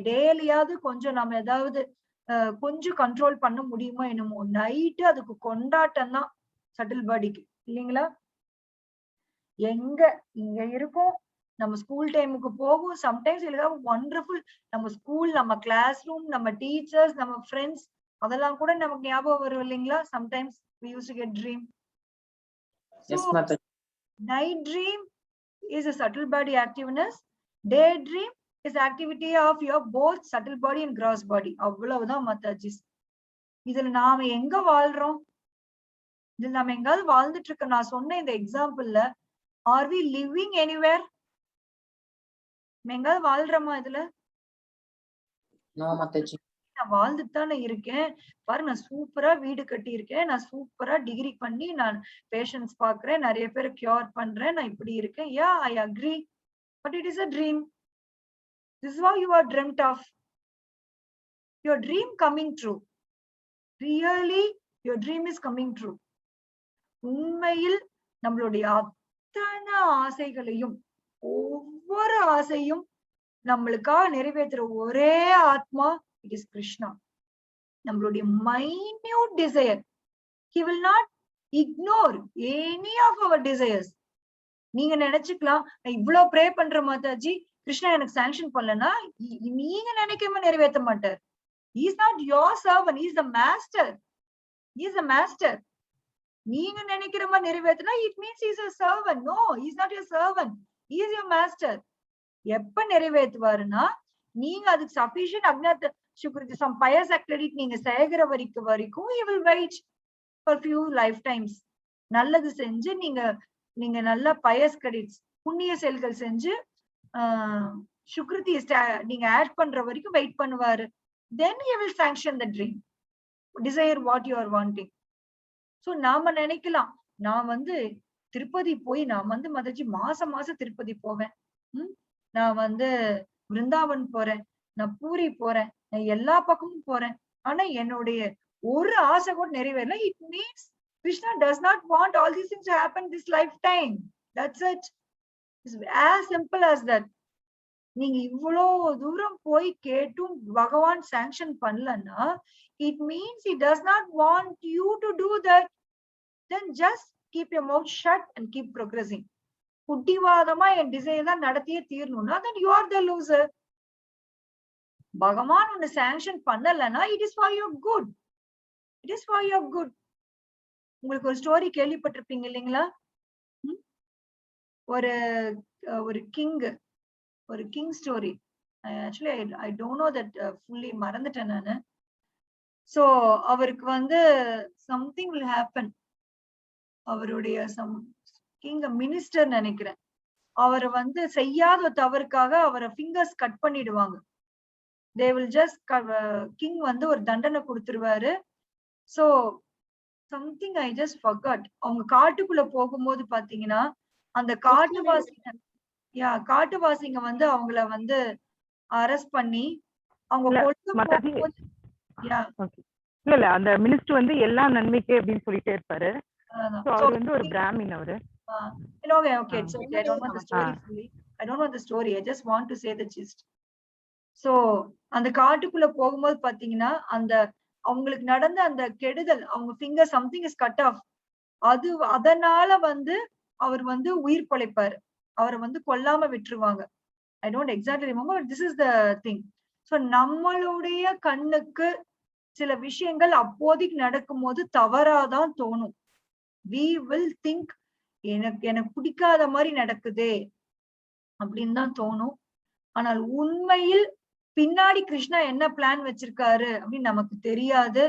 S1: டெய்லியாவது கொஞ்சம் நம்ம ஏதாவது கொஞ்சம் கண்ட்ரோல் பண்ண முடியுமோ என்னமோ, நைட்டு அதுக்கு கொண்டாட்டம் தான் சட்டில் பாடிக்கு இல்லைங்களா? எங்க இங்க இருக்கும், நம்ம ஸ்கூல் டைமுக்கு போகும். சம்டைம்ஸ் ஏதாவது ஒண்டர்ஃபுல் நம்ம ஸ்கூல், நம்ம கிளாஸ் ரூம், நம்ம டீச்சர்ஸ், நம்ம ஃப்ரெண்ட்ஸ் அதெல்லாம் கூட நமக்கு ஞாபகம் வரும் இல்லைங்களா? Sometimes we used to get dream.
S2: Yes,
S1: So,
S2: Mataji.
S1: night dream is a subtle body activeness. Day dream is activity of your both subtle body and gross body. அவ்வளவுதான் மாதாஜிஸ். இதுல நாம எங்க வாழ்றோம்? இதுல நாம எங்காவது வாழ்ந்துட்டு இருக்க? நான் சொன்ன இந்த எக்ஸாம்பிள்ல are we living anywhere? எங்காவது வாழ்றோமா இதுல?
S2: No, Mataji.
S1: நான் வாழ்ந்துட்டு தானே இருக்கேன். பாரு நான் சூப்பரா வீடு கட்டியிருக்கேன். நான் சூப்பரா டிகிரி பண்ணி நான் பேஷண்ட்ஸ் பார்க்கிறேன். நிறைய பேரை கியூர் பண்றேன். நான் இப்படி இருக்கேன். Yeah, I agree. But it is a dream. This is how you are dreamt of. Your dream coming true. Really, your dream is coming true. உண்மையில் நம்மளுடைய அத்தனை ஆசைகளையும் ஒவ்வொரு ஆசையும் நம்மளுக்காக நிறைவேற்றுற ஒரே ஆத்மா இட் இஸ் கிருஷ்ணா. நம்மளுடைய minute desire he will not ignore any of our desires. நீங்க நினைச்சுக்கலாம் நான் இவ்வளவு ப்ரே பண்ற மாதாஜி கிருஷ்ணா எனக்கு சாங்ஷன் பண்ணலன்னா நீங்க நினைக்காம நிறைவேற்ற மாட்டார். he is not your servant, he is the master. He is the master. நீங்க நினைக்கிற மாதிரி நிறைவேற்றினா it means he is a servant. No, he is not your servant, he is your master. எப்ப நிறைவேற்றுவாருன்னா நீங்க அதுக்கு சஃபிஷியன்ட் அக்ஞாத சுக்ருதி சம் பயஸ் ஆக்டிவிட்டி நீங்க செய்கிற வரைக்கும் he will wait for few lifetimes. நல்லது செஞ்சு நீங்க நல்ல பயஸ் கிரெடிட்ஸ் புண்ணிய செயல்கள் செஞ்சு சுக்ருதி நீங்க ஆட் பண்ற வரைக்கும் வெயிட் பண்ணுவாரு. then he will sanction the dream, desire what you are wanting. So நாம நினைக்கலாம் நான் திருப்பதி போய் நான் மதாஜி மாசம் திருப்பதி போவேன், நான் விருந்தாவன் போறேன், நான் பூரி போறேன், நான் எல்லா பக்கமும் போறேன், ஆனா என்னுடைய ஒரு ஆசை கூட நிறைவேறல. it means Krishna does not want all these things to happen this lifetime. That's it. It's as simple as that. நீங்க இவ்வளோ தூரம் போய் கேட்டும் பகவான் சாங்ஷன் பண்ணலன்னா it means he does not want you to do that. Then just keep your mouth shut and keep progressing. புட்டிவாதமா என் design தான் நடத்தியே தீரணும்னா then you are the loser. பகவான் உன்னை சாங்ஷன் பண்ணலன்னா it is for your good. It is for your good. உங்களுக்கு ஒரு story கேள்விப்பட்டிருப்பீங்க இல்லைங்களா? ஒரு king story. Actually I don't know that fully மறந்துட்டேன் நானு. சோ அவருக்கு something will happen. அவருடைய கிங் மினிஸ்டர் நினைக்கிறேன், அவரை செய்யாத தவறுக்காக அவரை ஃபிங்கர்ஸ் கட் பண்ணிடுவாங்க. they will just கிங் ஒரு தண்டனை கொடுத்துருவாரு. So something I just forgot. அவங்க காட்டுக்குள்ள போகும்போது பாத்தீங்கன்னா அந்த காட்டுவாசிங்க அவங்கள அரெஸ்ட் பண்ணி அவங்க
S3: இல்ல அந்த மினிஸ்டர் எல்லா நன்மைக்கே அப்படின்னு சொல்லிட்டே இருப்பாரு. ஒரு பிராமின் அவரு.
S1: Okay, it's okay. I don't know the story fully. I don't know the story. I just want to say the gist. So அந்த காட்டுக்குள்ள போகும்போது பாத்தீங்கன்னா அவங்களுக்கு நடந்த அந்த கெடுதல், அவங்க finger something is cut off. அதனால அவர் உயிர் பிழைப்பாரு. அவரை கொல்லாம விட்டுருவாங்க. I don't exactly remember, but this is the thing. So நம்மளுடைய கண்ணுக்கு சில விஷயங்கள் அப்போதைக்கு நடக்கும்போது தவறாதான் தோணும். we will think எனக்கு பிடிக்காத மாதிரி நடக்குதே அப்படின்னு தான் தோணும். ஆனால் உண்மையில் பின்னாடி கிருஷ்ணா என்ன பிளான் வச்சிருக்காரு அப்படின்னு நமக்கு தெரியாது.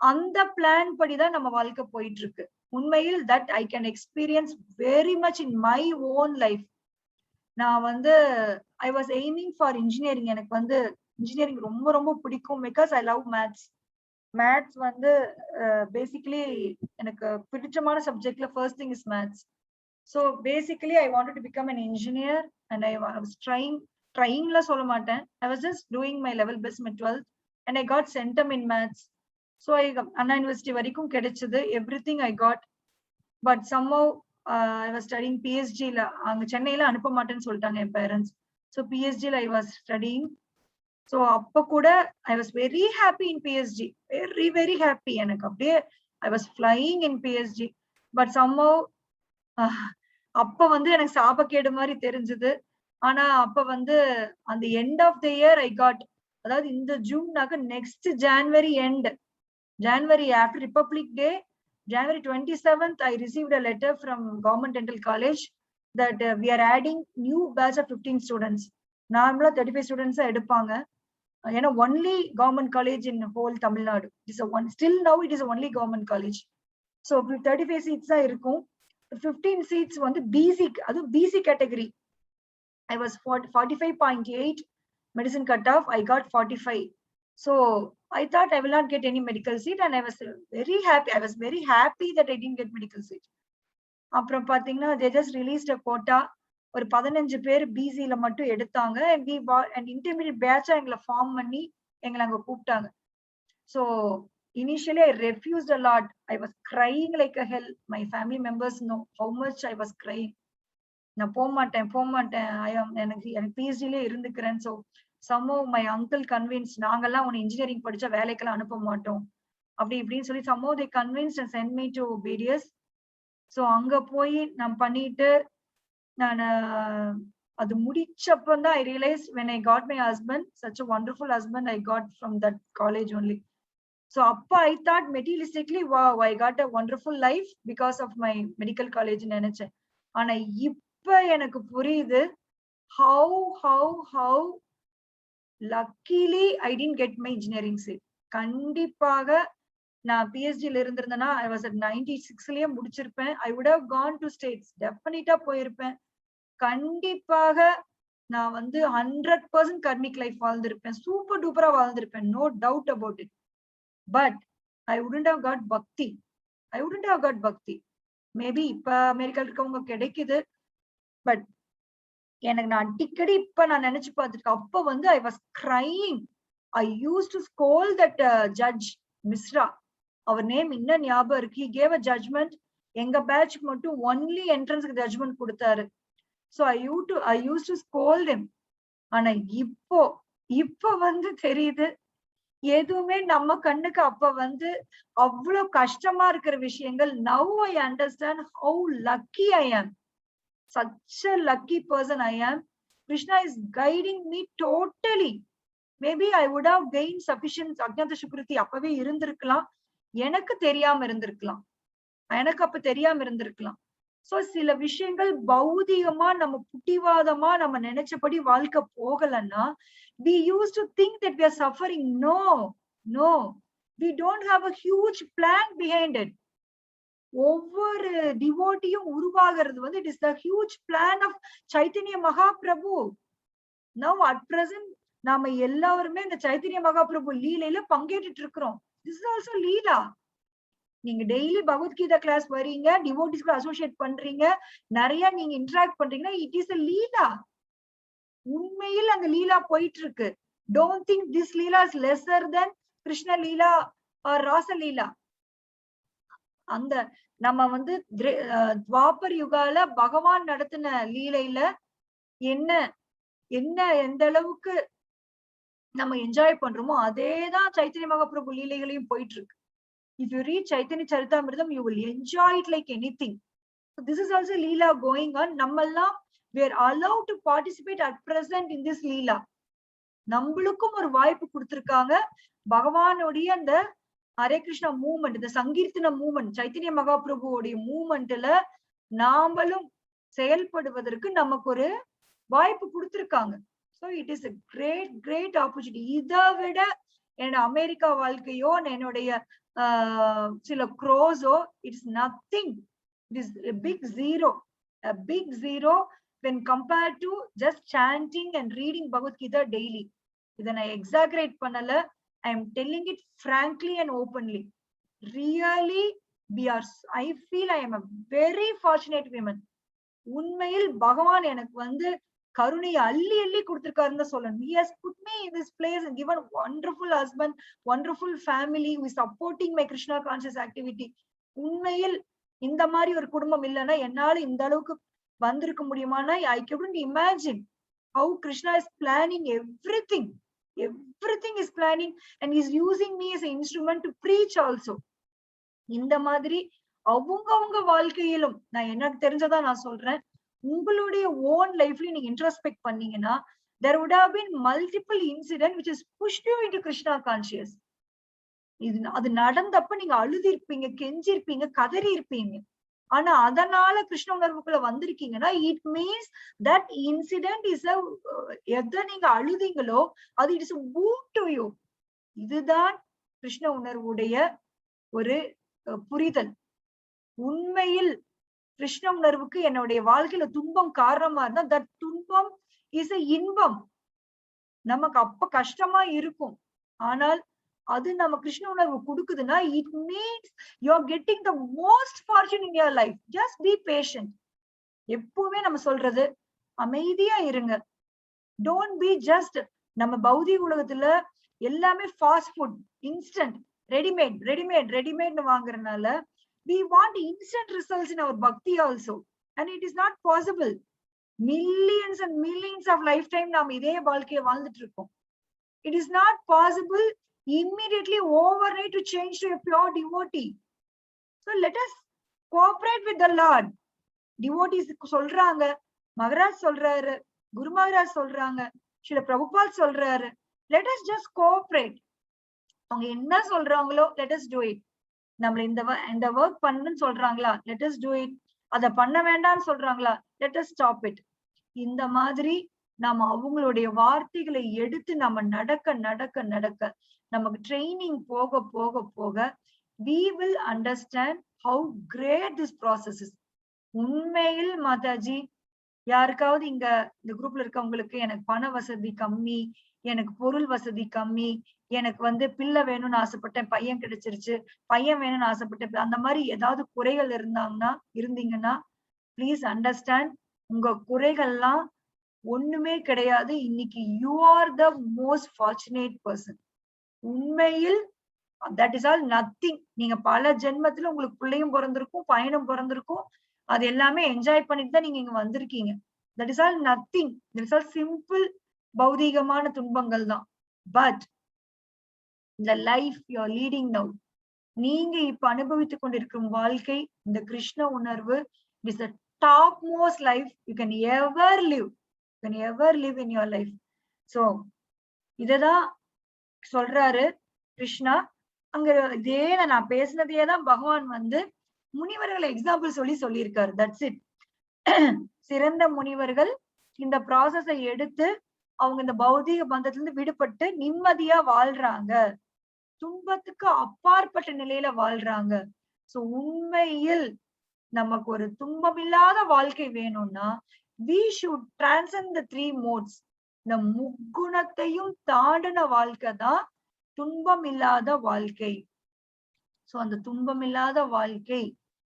S1: அந்த பிளான் படிதான் நம்ம வாழ்க்கை போயிட்டு இருக்கு. உண்மையில் that I can experience very much in my own life. நான் I was aiming for engineering. எனக்கு engineering ரொம்ப ரொம்ப பிடிக்கும் because I love maths. maths basically எனக்கு பிடிச்சமான சப்ஜெக்ட்ல first thing is maths. So basically I wanted to become an engineer and I was trying la சொல்ல மாட்டேன். I was just doing my level best in 12th and I got centum in maths. So I Anna University வரைக்கும் கிடைச்சது. everything I got, but somehow I was studying PhD la அங்க சென்னையில அனுப்ப மாட்டேன்னு சொல்லிட்டாங்க என் parents. So PhD la I was studying. So அப்ப கூட I was very happy in PhD, very very happy. எனக்கு அப்படியே I was flying in PhD, but somehow அப்ப எனக்கு சாபக்கேடு மாதிரி தெரிஞ்சது. ஆனா அப்ப அந்த end of the year I got, அதாவது இந்த ஜூன்னாக்க next January end, January after Republic Day, January 27th, I received a letter from Government Dental College that we are adding new batch of 15 students. Normally 35 students எடுப்பாங்க. ஏன்னா only government college in whole Tamil Nadu. It is still now it is only government college. So 35 seats தான் இருக்கும். 15 seats BC, அது BC category. I was 45.8 medicine cut off. I got 45. So I thought I will not get any medical seat, and I was very happy. I was very happy that I didn't get medical seat. அப்புறம் பாத்தீங்கன்னா they just released a quota. ஒரு 15 பேர் பிசில மட்டும் எடுத்தாங்க. and intermediate batch எங்களை form பண்ணி எங்களை அங்க கூப்பிட்டாங்க. So initially I refused a lot. I was crying like a hell. My family members know how much I was crying. நான் போக மாட்டேன் எனக்கு பிஹெச்டிலே இருந்துக்கிறேன். So somehow my uncle convinced, நாங்கெல்லாம் உன்னை இன்ஜினியரிங் படிச்சா வேலைக்கெல்லாம் அனுப்ப மாட்டோம் அப்படி இப்படின்னு சொல்லி somehow they convinced and sent me to BDS. So அங்க போய் நான் பண்ணிட்டு நான் அது முடிச்சப்பதான் I realized when I got my husband, such a wonderful husband I got from that college only. So அப்ப I thought materialistically, wow, I got a wonderful life because of my medical college நினைச்சேன். ஆனா இப்ப எனக்கு புரியுது how luckily I didn't get my engineering seat. கண்டிப்பாக நான் பிஹெச்டில இருந்திருந்தேன்னா I was at 96லயே முடிச்சிருப்பேன். I would have gone to states, டெஃபினட்டா போயிருப்பேன். கண்டிப்பாக நான் வந்து 100% கர்மிக் லைஃப் வாழ்ந்திருப்பேன், சூப்பர் டூப்பரா வாழ்ந்திருப்பேன், no doubt about it. But I wouldn't have got bhakti. Maybe இப்ப அமெரிக்கால இருக்கவங்க கிடைக்குது, பட் எனக்கு நான் அடிக்கடி இப்ப நான் நினைச்சு பார்த்துருக்கேன். அப்ப வந்து I was crying. I used to scold that judge Misra. அவர் நேம் இன்னும் ஞாபகம் இருக்கு. He gave a judgment. எங்க பேட்ச்க்கு மட்டும் ஒன்லி என்ட்ரன்ஸ்க்கு ஜட்ஜ்மெண்ட் கொடுத்தாரு. So I used to scold him. ஆனா இப்போ வந்து தெரியுது எதுவுமே நம்ம கண்ணுக்கு அப்ப வந்து அவ்வளவு கஷ்டமா இருக்கிற விஷயங்கள். Now I understand how lucky I am. Such a lucky person I am. Krishna is guiding me totally. Maybe I would have gained sufficient அஜ்ஞாத சுக்ருதி அப்பவே இருந்திருக்கலாம், எனக்கு அப்ப தெரியாம இருந்திருக்கலாம். சோ சில விஷயங்கள் பௌதிகமா நம்ம புட்டிவாதமா நம்ம நினைச்சபடி வாழ்க்கை போகலன்னா we used to think that we are suffering. No, we don't have a huge plan behind it. ஒவ்வொரு டிவோட்டியும் உருவாகிறது வந்து it is the huge plan of Chaitanya Mahaprabhu. Now at present நாம எல்லாருமே இந்த சைத்தன்ய மகாபிரபு லீலையில பங்கேற்றுட்டு இருக்கிறோம். This is also லீலா. நீங்க daily Bhagavad Gita class வரீங்க, devotees கூட அசோசியேட் பண்றீங்க, நிறைய நீங்க இன்டராக்ட் பண்றீங்கன்னா இட் இஸ் a லீலா. உண்மையில் அங்க லீலா போயிட்டு இருக்கு. Don't think this Leela is lesser than Krishna Leela or ராச லீலா. அந்த நம்ம வந்து துவாபர் யுகால பகவான் நடத்தின லீலையில என்ன எந்த அளவுக்கு நம்ம என்ஜாய் பண்றோமோ அதேதான் சைத்தன்ய மகாபிரபு லீலைகளையும் போயிட்டு இருக்கு. If you read Chaitanya Charitamritam, you will enjoy it like anything. So this is also Leela going on. Nammallam, we are allowed to participate at present in this Leela. நம்மளுக்கும் ஒரு வாய்ப்பு கொடுத்திருக்காங்க. பகவானுடைய அந்த ஹரே கிருஷ்ணா மூவ்மெண்ட், இந்த சங்கீர்த்தன மூவ்மெண்ட், சைத்தன்ய மகாபிரபுவோடைய மூவ்மெண்ட்ல நாமளும் செயல்படுவதற்கு நமக்கு ஒரு வாய்ப்பு கொடுத்திருக்காங்க. So it is a great opportunity. இதை விட என்னோட அமெரிக்கா வாழ்க்கையோ என்னுடைய சில க்ரோஸோ it's nothing. It is a big zero when compared to just chanting and reading Bhagavad Gita daily. இதை நான் எக்ஸாகரேட் பண்ணல. I am telling it frankly and openly. Really, I feel I am a very fortunate woman. உண்மையில் பகவான் எனக்கு வந்து கருணையை அள்ளி கொடுத்திருக்காருன்னு சொல்லணும். He has put me in this place and given wonderful husband, wonderful family who is supporting my Krishna conscious activity. உண்மையில் இந்த மாதிரி ஒரு குடும்பம் இல்லைன்னா என்னால இந்த அளவுக்கு வந்திருக்க முடியுமானா I couldn't imagine how Krishna is planning everything is planning and he is using me as an instrument to preach also. இந்த மாதிரி அவங்க வாழ்க்கையிலும் நான் எனக்கு தெரிஞ்சதா நான் சொல்றேன். உங்களுடைய ஓன் லைஃப்ல நீங்க இன்ட்ரோஸ்பெக்ட் பண்ணீங்கன்னா there would have been multiple incident which has pushed you into Krishna conscious. அது நடந்தப்ப நீங்க அழுதிருப்பீங்க, கெஞ்சிருப்பீங்க, கதறி இருப்பீங்க. ஆனா அதனால Krishna உணர்வுக்குள்ள வந்திருக்கீங்கன்னா it means that incident is எதை நீங்க அழுதீங்களோ அது it is a boon to you. இதுதான் கிருஷ்ண உணர்வுடைய ஒரு புரிதல். உண்மையில் கிருஷ்ண உணர்வுக்கு என்னுடைய வாழ்க்கையில துன்பம் காரணமா இருந்தா தட் துன்பம் இஸ் a இன்பம். நமக்கு அப்ப கஷ்டமா இருக்கும், ஆனால் அது நம்ம கிருஷ்ண உணர்வு கொடுக்குதுன்னா it means you are getting the most fortune in your life. Just be patient. எப்பவுமே நம்ம சொல்றது அமைதியா இருங்க. டோன்ட் பி ஜஸ்ட், நம்ம பௌதிக உலகத்துல எல்லாமே fast food, instant, readymade readymade ரெடிமேட்னு வாங்குறதுனால we want instant results in our bhakti also, and it is not possible. Millions and millions of lifetime நாம் இதே வாழ்க்கையை வாழ்ந்துட்டு இருக்கோம். It is not possible immediately overnight to change to a pure devotee. So let us cooperate with the Lord. Devotees சொல்றாங்க, மகராஜ் சொல்றாரு, குரு மகராஜ் சொல்றாங்க, ஸ்ரீல பிரபுபாத் சொல்றாரு. Let us just cooperate. அவங்க என்ன சொல்றாங்களோ let us do it. நம்மள இந்த ஒர்க் பண்ணுன்னு சொல்றாங்களா, let us do it. அத பண்ண வேண்டாம்னு சொல்றாங்களா, let us stop it. இந்த மாதிரி நாம அவங்களுடைய வார்த்தைகளை எடுத்து நம்ம நடக்க நடக்க நடக்க நமக்கு ட்ரைனிங் போக போக போக we will understand how great this process is. உண்மையில் மாதாஜி, யாருக்காவது இந்த குரூப்ல இருக்கவங்களுக்கு எனக்கு பண வசதி கம்மி, எனக்கு பொருள் வசதி கம்மி, எனக்கு பிள்ளை வேணும்னு ஆசைப்பட்டேன், பையன் கிடைச்சிருச்சு, பையன் வேணும்னு ஆசைப்பட்டேன், அந்த மாதிரி ஏதாவது குறைகள் இருந்தீங்கன்னா ப்ளீஸ் அண்டர்ஸ்டாண்ட், உங்க குறைகள்லாம் ஒண்ணுமே கிடையாது. இன்னைக்கு you are the most fortunate person. உண்மையில் தட் இஸ் ஆல் நத்திங். நீங்க பல ஜென்மத்துல உங்களுக்கு பிள்ளையும் பிறந்திருக்கும், பையனும் பிறந்திருக்கும், அது எல்லாமே என்ஜாய் பண்ணிட்டு தான் நீங்க இங்க வந்திருக்கீங்க. That is all nothing. That is all simple பௌதீகமான துன்பங்கள் தான். பட் இந்த life you are leading now, நீங்க இப்ப அனுபவித்துக் கொண்டிருக்கும் வாழ்க்கை, இந்த கிருஷ்ண உணர்வு, it is the top most life you can ever live. You can ever live in your life. So இததான் சொல்றாரு கிருஷ்ணா. அங்க இதே நான் பேசினதையே தான் பகவான் முனிவர்களை எக்ஸாம்பிள் சொல்லியிருக்காரு. That's it. சிறந்த முனிவர்கள் இந்த ப்ராசஸை எடுத்து அவங்க இந்த பௌதீக பந்தத்துல இருந்து விடுபட்டு நிம்மதியா வாழ்றாங்க, துன்பத்துக்கு அப்பாற்பட்ட நிலையில வாழ்றாங்க. சோ உண்மையில் நமக்கு ஒரு துன்பமில்லாத வாழ்க்கை வேணும்னா we should transcend the three modes. இந்த முக்குணத்தையும் தாண்டின வாழ்க்கை தான் துன்பம் இல்லாத வாழ்க்கை. சோ அந்த துன்பம் இல்லாத வாழ்க்கை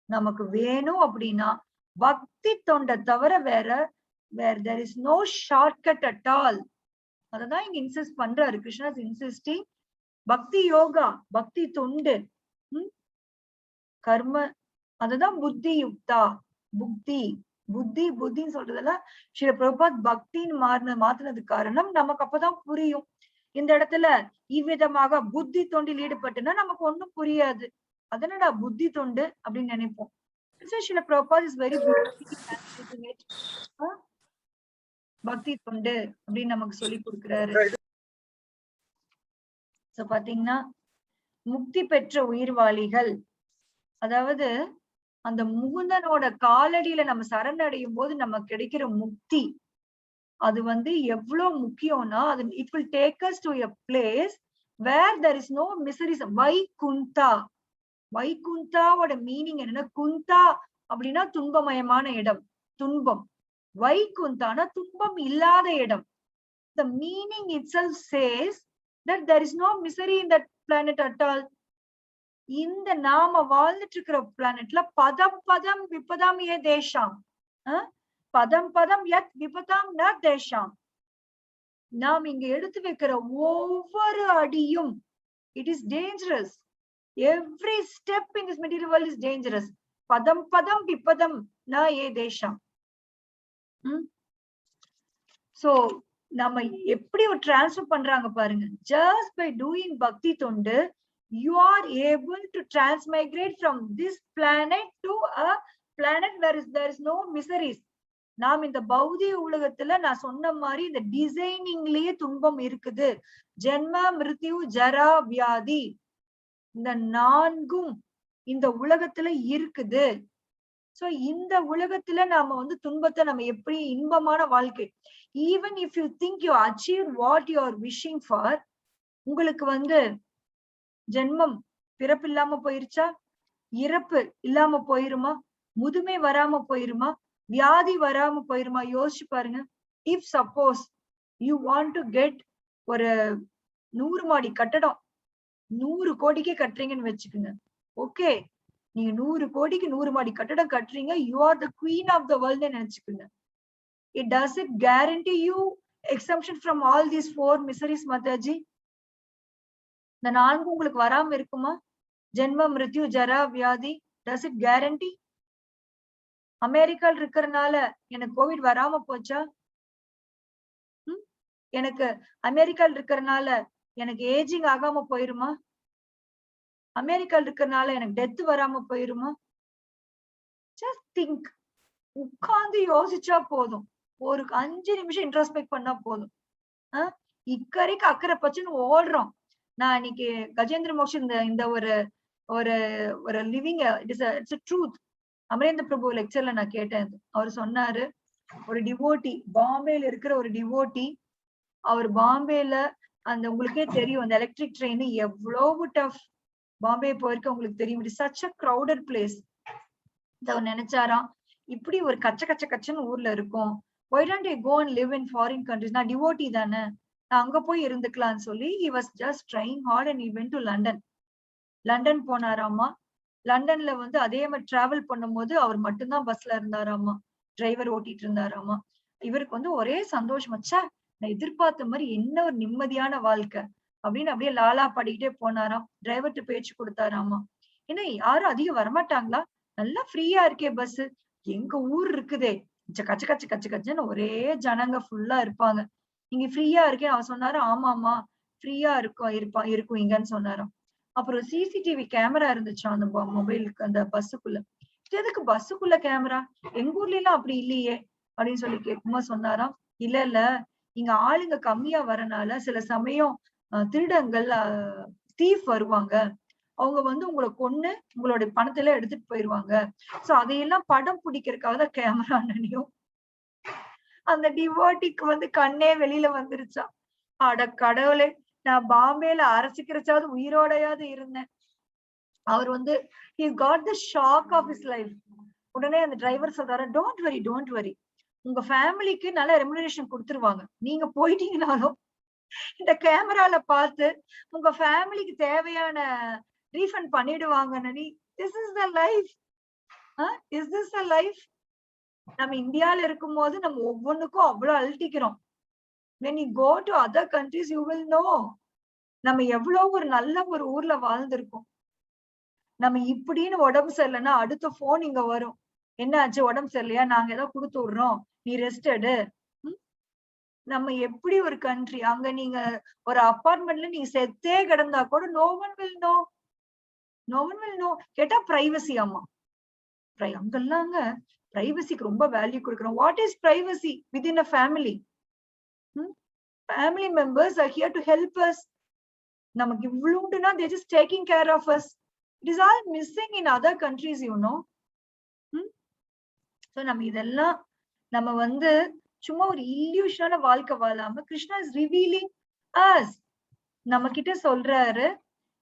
S1: நமக்கு வேணும் அப்படின்னா பக்தி தொண்டை தவிர வேற there is no shortcut at all. அததான் இங்க இன்சிஸ்ட் பண்றாரு. கிருஷ்ணா இஸ் இன்சிஸ்டிங் பக்தி யோகா, பக்தி தொண்டு, கர்ம, அதுதான் புத்தி யுக்தா. புத்தி புத்தின்னு சொல்றதுல ஸ்ரீ பிரபுபாத் பக்தின்னு மாத்தினதுக்கு காரணம் நமக்கு அப்பதான் புரியும். இந்த இடத்துல இவ்விதமாக புத்தி தொண்டில் ஈடுபட்டுனா நமக்கு ஒண்ணும் புரியாது. அதனடா புத்தி தொண்டு அப்படின்னு நினைப்போம். ஸ்ரீல பிரபுபாத் இஸ் வெரி பக்தி தொண்டு அப்படின்னு நமக்கு சொல்லி கொடுக்கிறாரு. பாத்தீங்கன்னா முக்தி பெற்ற உயிர்வாளிகள், அதாவது அந்த முகுந்தனோட காலடியில நம்ம சரணடையும் போது நமக்கு கிடைக்கிற முக்தி, அது எவ்வளவு முக்கியம்னா அது it will take us to a place where there is no miseries. Vaikuntha, வைகுந்தாவோட மீனிங் என்னன்னா, குந்தா அப்படின்னா துன்பமயமான இடம், துன்பம். வைகுந்தானா துன்பம் இல்லாத இடம். The meaning itself says that there is no misery in that planet at all. இந்த நாம வாழ்ந்துட்டு இருக்கிற பிளானட்ல பதம் பதம் விபதாம் ஏ தேஷாம், பதம் பதம் யத் விபதாம் ந தேஷாம். நாம் இங்க எடுத்து வைக்கிற ஒவ்வொரு அடியும் it is dangerous. Every step in this material world is dangerous. பதம் பதம் விபதம் ந ஏ தேஷாம். சோ நம்ம எப்படி ஒரு டிரான்ஸ்ஃபர் பண்றாங்க பாருங்க. just by doing பக்தி தொண்டு you are able to transmigrate from this planet to a planet where there is no miseries. நாம் இந்த பௌதிக உலகத்துல நான் சொன்ன மாதிரி இந்த டிசைனிங்லயே துன்பம் இருக்குது. ஜென்ம மிருத்யு ஜரா வியாதி, இந்த நான்கும் இந்த உலகத்துல இருக்குது. சோ இந்த உலகத்துல நாம துன்பத்தை நம்ம எப்படி இன்பமான வாழ்க்கை, even if you think you achieve what you are wishing for, உங்களுக்கு ஜென்மம் பிறப்பு இல்லாம போயிருச்சா, இறப்பு இல்லாம போயிருமா, முதுமை வராம போயிருமா, வியாதி வராம போயிருமா? யோசிச்சு பாருங்க. If suppose you want to get ஒரு 100 மாடி கட்டடம், 100 கோடிக்கே கட்டுறீங்கன்னு வச்சுக்கோங்க. ஓகே, நீங்க 100 கோடிக்கு 100 மாடி கட்டடம் கட்டுறீங்க, you are the queen of the world நினைச்சுக்கோங்க. Does it guarantee you exemption from all these 4 miseries, Mataji? இந்த 4 உங்களுக்கு வராம இருக்குமா? ஜென்ம, மிருத்யு, ஜரா, வியாதி. Does it guarantee? அமெரிக்கால இருக்கிறனால எனக்கு கோவிட் வராம போச்சா? எனக்கு அமெரிக்கால இருக்கிறனால எனக்கு ஏஜிங் ஆகாம போயிருமா? அமெரிக்கால இருக்கிறனால எனக்கு டெத் வராம போயிருமா? Just think. உட்கார்ந்து யோசிச்சா போதும். ஒரு 5 நிமிஷம் இன்ட்ரோஸ்பெக்ட் பண்ணா போதும். இக்கரைக்கு அக்கறை பச்சுன்னு ஓடுறோம். நான் இன்னைக்கு கஜேந்திர மோக்ஷ் இந்த ஒரு ஒரு ஒரு லிவிங் இட்ஸ் ட்ரூத் அமரேந்திர பிரபு லெக்சர்ல நான் கேட்டேன். அவர் சொன்னாரு, ஒரு டிவோட்டி, பாம்பேல இருக்கிற ஒரு டிவோட்டி, அவர் பாம்பேல அந்த உங்களுக்கே தெரியும் அந்த எலக்ட்ரிக் ட்ரெயின் எவ்வளவு டஃப். பாம்பே போயிருக்க உங்களுக்கு தெரியும். It is such a crowded place. அவர் நினைச்சாராம், இப்படி ஒரு கச்சன்னு ஊர்ல இருக்கும், why don't I go and live in foreign countries? நான் டிவோட்டி தானே, நான் அங்க போய் இருந்துக்கலாம்னு சொல்லி he was just trying hard and he went to London. London போனாராமா. லண்டன்ல வந்து அதே மாதிரி டிராவல் பண்ணும்போது அவர் மட்டும்தான் பஸ்ல இருந்தாராமா, டிரைவர் ஓட்டிட்டு இருந்தாராமா. இவருக்கு வந்து ஒரே சந்தோஷம், வச்சா நான் எதிர்பார்த்த மாதிரி என்ன ஒரு நிம்மதியான வாழ்க்கை அப்படின்னு அப்படியே லாலா பாடிக்கிட்டே போனாராம். டிரைவர்கிட்ட பேச்சு கொடுத்தாராமா, ஏன்னா யாரும் அதிகம் வரமாட்டாங்களா, நல்லா ஃப்ரீயா இருக்கே பஸ், எங்க ஊர் இருக்குதே கச்சன்னு ஒரே ஜனங்க ஃபுல்லா இருப்பாங்க, இங்க ஃப்ரீயா இருக்கேன். அவன் சொன்னாரு, ஆமாமா ஃப்ரீயா இருக்கும் இங்கன்னு சொன்னாராம். அப்புறம் சிசிடிவி கேமரா இருந்துச்சு அந்த மொபைலுக்கு, அந்த பஸ்ஸுக்குள்ள. எதுக்கு பஸ்ஸுக்குள்ள கேமரா, எங்க ஊர்ல எல்லாம் அப்படி இல்லையே அப்படின்னு சொல்லி கேட்கும்போது சொன்னாராம், இல்ல இங்க ஆளுங்க கம்மியா வரனால சில சமயம் திருடங்கள் தீஃப் வருவாங்க, அவங்க வந்து உங்களை கொன்னு உங்களோட பணத்தை எல்லாம் எடுத்துட்டு போயிருவாங்க, சோ அதையெல்லாம் படம் பிடிக்கிறதுக்காக தான் கேமரா நினையும். அந்த டிவோட்டிக்கு வந்து கண்ணே வெளியில வந்துருச்சா. அட கடவுளே, நான் பாம்பேல அரசிக்கிறச்சாவது உயிரோடையாவது இருந்தேன். அவர் வந்து he got the shock of his life. உடனே அந்த டிரைவர் சொல்றாரு, டோன்ட் வரி, உங்க ஃபேமிலிக்கு நல்ல ரெமுனரேஷன் கொடுத்துருவாங்க, நீங்க போயிட்டீங்கனாலும் இந்த கேமரால பார்த்து உங்க ஃபேமிலிக்கு தேவையான ரீஃபண்ட் பண்ணிடுவாங்க. நனி, this is the life. Is this the life? நம்ம இந்தியால இருக்கும் போது நம்ம ஒவ்வொன்னுக்கும் அவ்வளவு அழட்டிக்கிறோம். when you go to other countries you will know நம்ம எவ்வளவு ஒரு நல்ல ஒரு ஊர்ல வாழ்ந்திருக்கோம். நம்ம இப்படின்னு உடம்பு சரியில்லைன்னா அடுத்த போன் இங்க வரும், என்ன ஆச்சு, உடம்பு சரியில்லையா, நாங்க ஏதோ கொடுத்து விடுறோம், நீ ரெஸ்ட் எடு. நம்ம எப்படி ஒரு கண்ட்ரி, அங்க நீங்க ஒரு அபார்ட்மெண்ட்ல நீங்க செத்தே கிடந்தா கூட no one will know. கேட்டா பிரைவசி. ஆமா, அங்கெல்லாம் பிரைவசிக்கு ரொம்ப வேல்யூ கொடுக்குறோம். What is privacy within a family? Family members are here to help us. நமக்கு இவ்வளவுனா they just taking care of us. It is all missing in other countries, you know. So நம்ம இதெல்லாம் நம்ம வந்து சும்மா ஒரு இல்யூஷனான வாழ்க்கை வாழாம கிருஷ்ணா இஸ் ரிவீலிங் அஸ். நம்ம கிட்ட சொல்றாரு,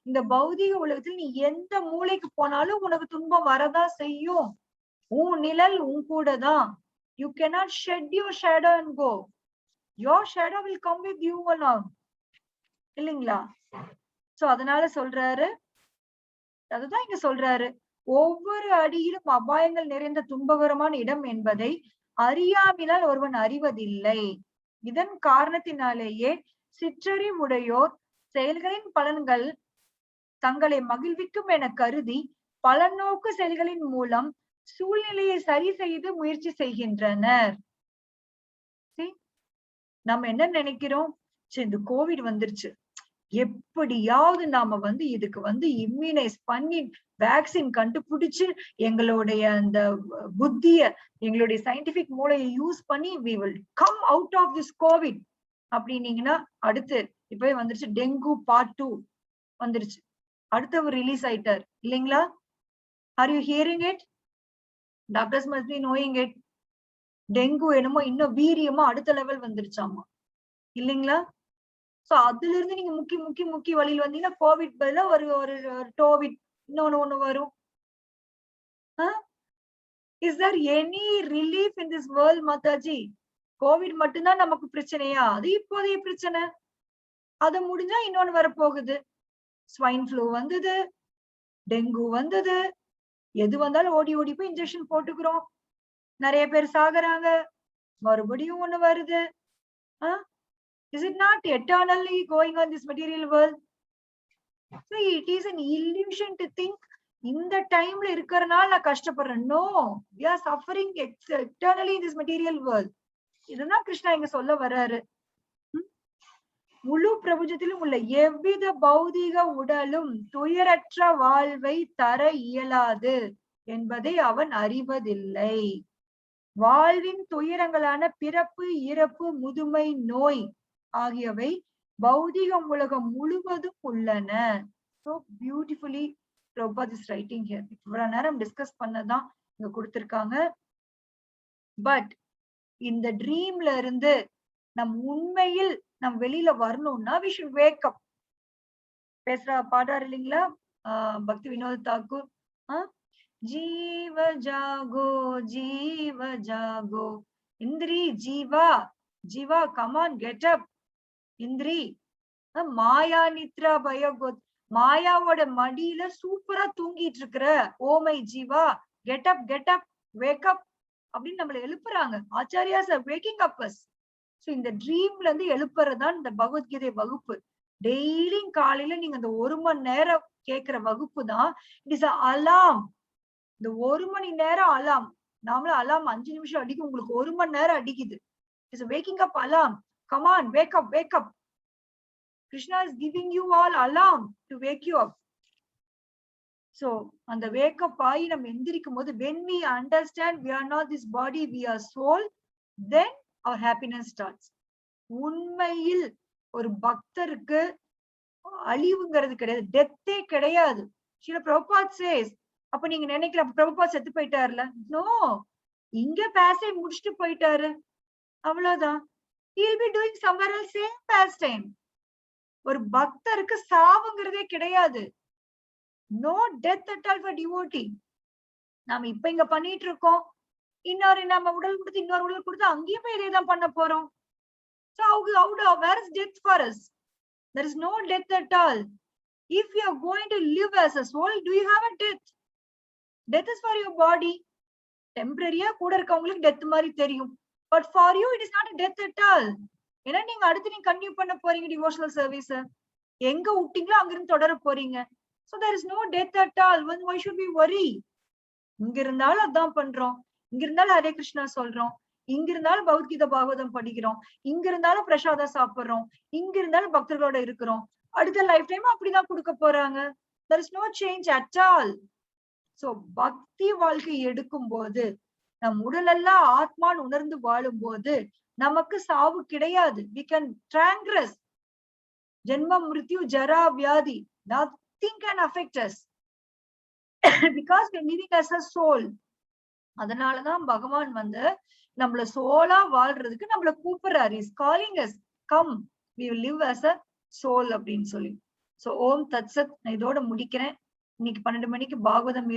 S1: இந்த பௌதிக உலகத்தில் நீ எந்த மூளைக்கு போனாலும் உனக்கு துன்பம் வரதான் செய்யும், உன் நிழல் உன் கூட தான். You cannot shed your shadow and go. Your shadow will come with you along. இல்லைங்களா? சோ அதனால சொல்றாரு, அதுதான் இங்க சொல்றாரு, ஒவ்வொரு அடியிலும் அபாயங்கள் நிறைந்த துன்பகரமான இடம் என்பதை அறியாமையால் ஒருவன் அறிவதில்லை. இதன் காரணத்தினாலேயே சிற்றறிவுடையோர் செயல்களின் பலன்கள் தங்களை மகிழ்விக்கும் என கருதி பலநோக்கு செயல்களின் மூலம் சூழ்நிலையை சரி செய்து முயற்சி செய்கின்றனர். நம்ம என்ன நினைக்கிறோம், சரி இந்த கோவிட் வந்துருச்சு, எப்படியாவது நாம வந்து இதுக்கு வந்து இம்யூனைஸ் பண்ணி வேக்சின் கண்டுபிடிச்சு எங்களுடைய அந்த புத்திய, எங்களுடைய சயின்டிபிக் மூளையை யூஸ் பண்ணி we will come out of this COVID அப்படின்னீங்கன்னா, அடுத்து இப்பவே வந்துருச்சு டெங்கு பார்ட் 2 வந்துருச்சு, அடுத்தவர் ரிலீஸ் ஆயிட்டார் இல்லைங்களா? Are you hearing it? Doctors must be knowing it. Dengue என்னமோ இன்னும் வீரியமா அடுத்த லெவல் வந்துருச்சாமா, இல்லைங்களா? சோ அதுல இருந்து நீங்க முக்கி வழியில் வந்தீங்கன்னா கோவிட் பதிலா ஒரு டோவிட் இன்னொன்னு வரும். Is there any relief in this world Mataji? Covid மட்டும்தான் நமக்கு பிரச்சனையா? அது இப்போதைய பிரச்சனை, அது முடிஞ்சா இன்னொன்னு வரப்போகுது. ஸ்வைன் ஃப்ளூ வந்தது, டெங்கு வந்தது, எது வந்தாலும் ஓடி ஓடி போய் இன்ஜெக்ஷன் போட்டுக்கிறோம். நிறைய பேர் சாகுறாங்க, மறுபடியும் ஒண்ணு வருது. Is it not eternally going on this material world? So it is an illusion to think இந்த டைம்ல இருக்கறனால நான் கஷ்டப்படுறேன். No, we are suffering eternally in this material world. இதுதான் கிருஷ்ணா இங்க சொல்ல வர்றாரு. முழு பிரபஞ்சத்திலும் உள்ள எவ்வித பௌதீக உடலும் துயரற்ற வாழ்வை தர இயலாது என்பதை அவன் அறிவதில்லை. வாழ்வின் துயரங்களான பிறப்பு, இறப்பு, முதுமை, நோய் ஆகியவை பௌதிக உலகம் முழுவதும் உள்ளன. So beautifully Prabhupada is writing here. இவ்வளவு நேரம் டிஸ்கஸ் பண்ணதான் இங்க கொடுத்திருக்காங்க. பட் இந்த ட்ரீம்ல இருந்து நம் உண்மையில் நம் வெளியில வரணும்னா we should wake up. பாடாரு இல்லைங்களா பக்தி வினோத் தாக்கூர், ஜீவ ஜாகோ ஜீவ ஜாகோ, இந்திரி ஜீவா ஜீவா, கமான் கெட் அப் இந்திரி. மாயா நித்ரா பயகோத், மாயாவோட மடியில சூப்பரா தூங்கிட்டு இருக்கிற ஓமை ஜீவா, கெட் அப் வேக் அப் அப்படின்னு நம்மள எழுப்புறாங்க. Acharyas are waking up us. So இந்த ட்ரீம்ல இருந்து எழுப்புறதுதான் இந்த பகவத்கீதை வகுப்பு. டெய்லியும் காலையில நீங்க அந்த 1 மணி நேரம் கேட்கிற வகுப்பு தான். இட் இஸ் அலாம். இந்த 1 மணி நேரம் அலாம். நாமளும் அலாம் 5 நிமிஷம் அடிக்கும், உங்களுக்கு 1 மணி நேரம் அடிக்குது. It's waking up alarm. Come on, wake up. Krishna is giving you all alarm to wake you up. So அந்த wake up ஆகி நம்ம எந்திரிக்கும் போது, when we understand we are not this body, we are soul, then our happiness starts. உண்மையில் ஒரு பக்தருக்கு அழிவுங்கிறது கிடையாது, டெத்தே கிடையாது. ஸ்ரீல பிரபுபாத் சேஸ். அப்ப நீங்க நினைக்கலாம் பிரபுபாத் செத்து போயிட்டாருல. நோ, இங்க பேசை முடிச்சுட்டு போயிட்டாரு, அவ்வளவுதான். he will be doing somewhere else same pastime. ஒரு பக்தருக்கு சாவுங்கிறதே கிடையாது. No death at all for devotee. நாம இப்ப இங்க பண்ணிட்டு இருக்கோம், இன்னொரு நம்ம உடல் கொடுத்து இன்னொரு உடல் கொடுத்து அங்கேயும் போய் இதேதான் பண்ண போறோம். So where is death for us? There is no death at all. If you are going to live as a soul, do you have a death? Death is for your body. Temporary கூட இருக்கவங்களுக்கு death மாதிரி தெரியும். But for you it is not a death at all. ஏன்னா நீங்க அடுத்து நீங்க continue பண்ண போறீங்க டிவோஷனல் சர்வீஸ். எங்க விட்டீங்களோ அங்கிருந்து தொடர போறீங்க. So there is no death at all. Why should we worry? இங்க இருந்தாலும் அதான் பண்றோம், இங்க இருந்தாலும் ஹரே கிருஷ்ணா சொல்றோம், இங்க இருந்தாலும் பகவத்கீதை பாகவதம் படிக்கிறோம், இங்க இருந்தாலும் பிரசாதம் சாப்பிடுறோம், இங்க இருந்தாலும் பக்தர்களோட இருக்கிறோம். அடுத்த லைஃப் டைம் அப்படிதான் கொடுக்க போறாங்க. There is no change at all. So பக்தி வாழ்க்கை எடுக்கும் போது, நம் உடலெல்லாம் ஆத்மான் உணர்ந்து வாழும் போது நமக்கு சாவு கிடையாது. We can transgress ஜென்மம், மிருத்யு, ஜரா, வியாதி. Nothing can affect us because we are living as a soul. அதனாலதான் பகவான் வந்து நம்மள சோலா வாழ்றதுக்கு நம்மள கூப்பிடுறாரு. Is calling us, come we will live as a soul அப்படின்னு சொல்லி. So ஓம் தத்சத். நான் இதோட முடிக்கிறேன். இன்னைக்கு 12 மணிக்கு பாகவதம்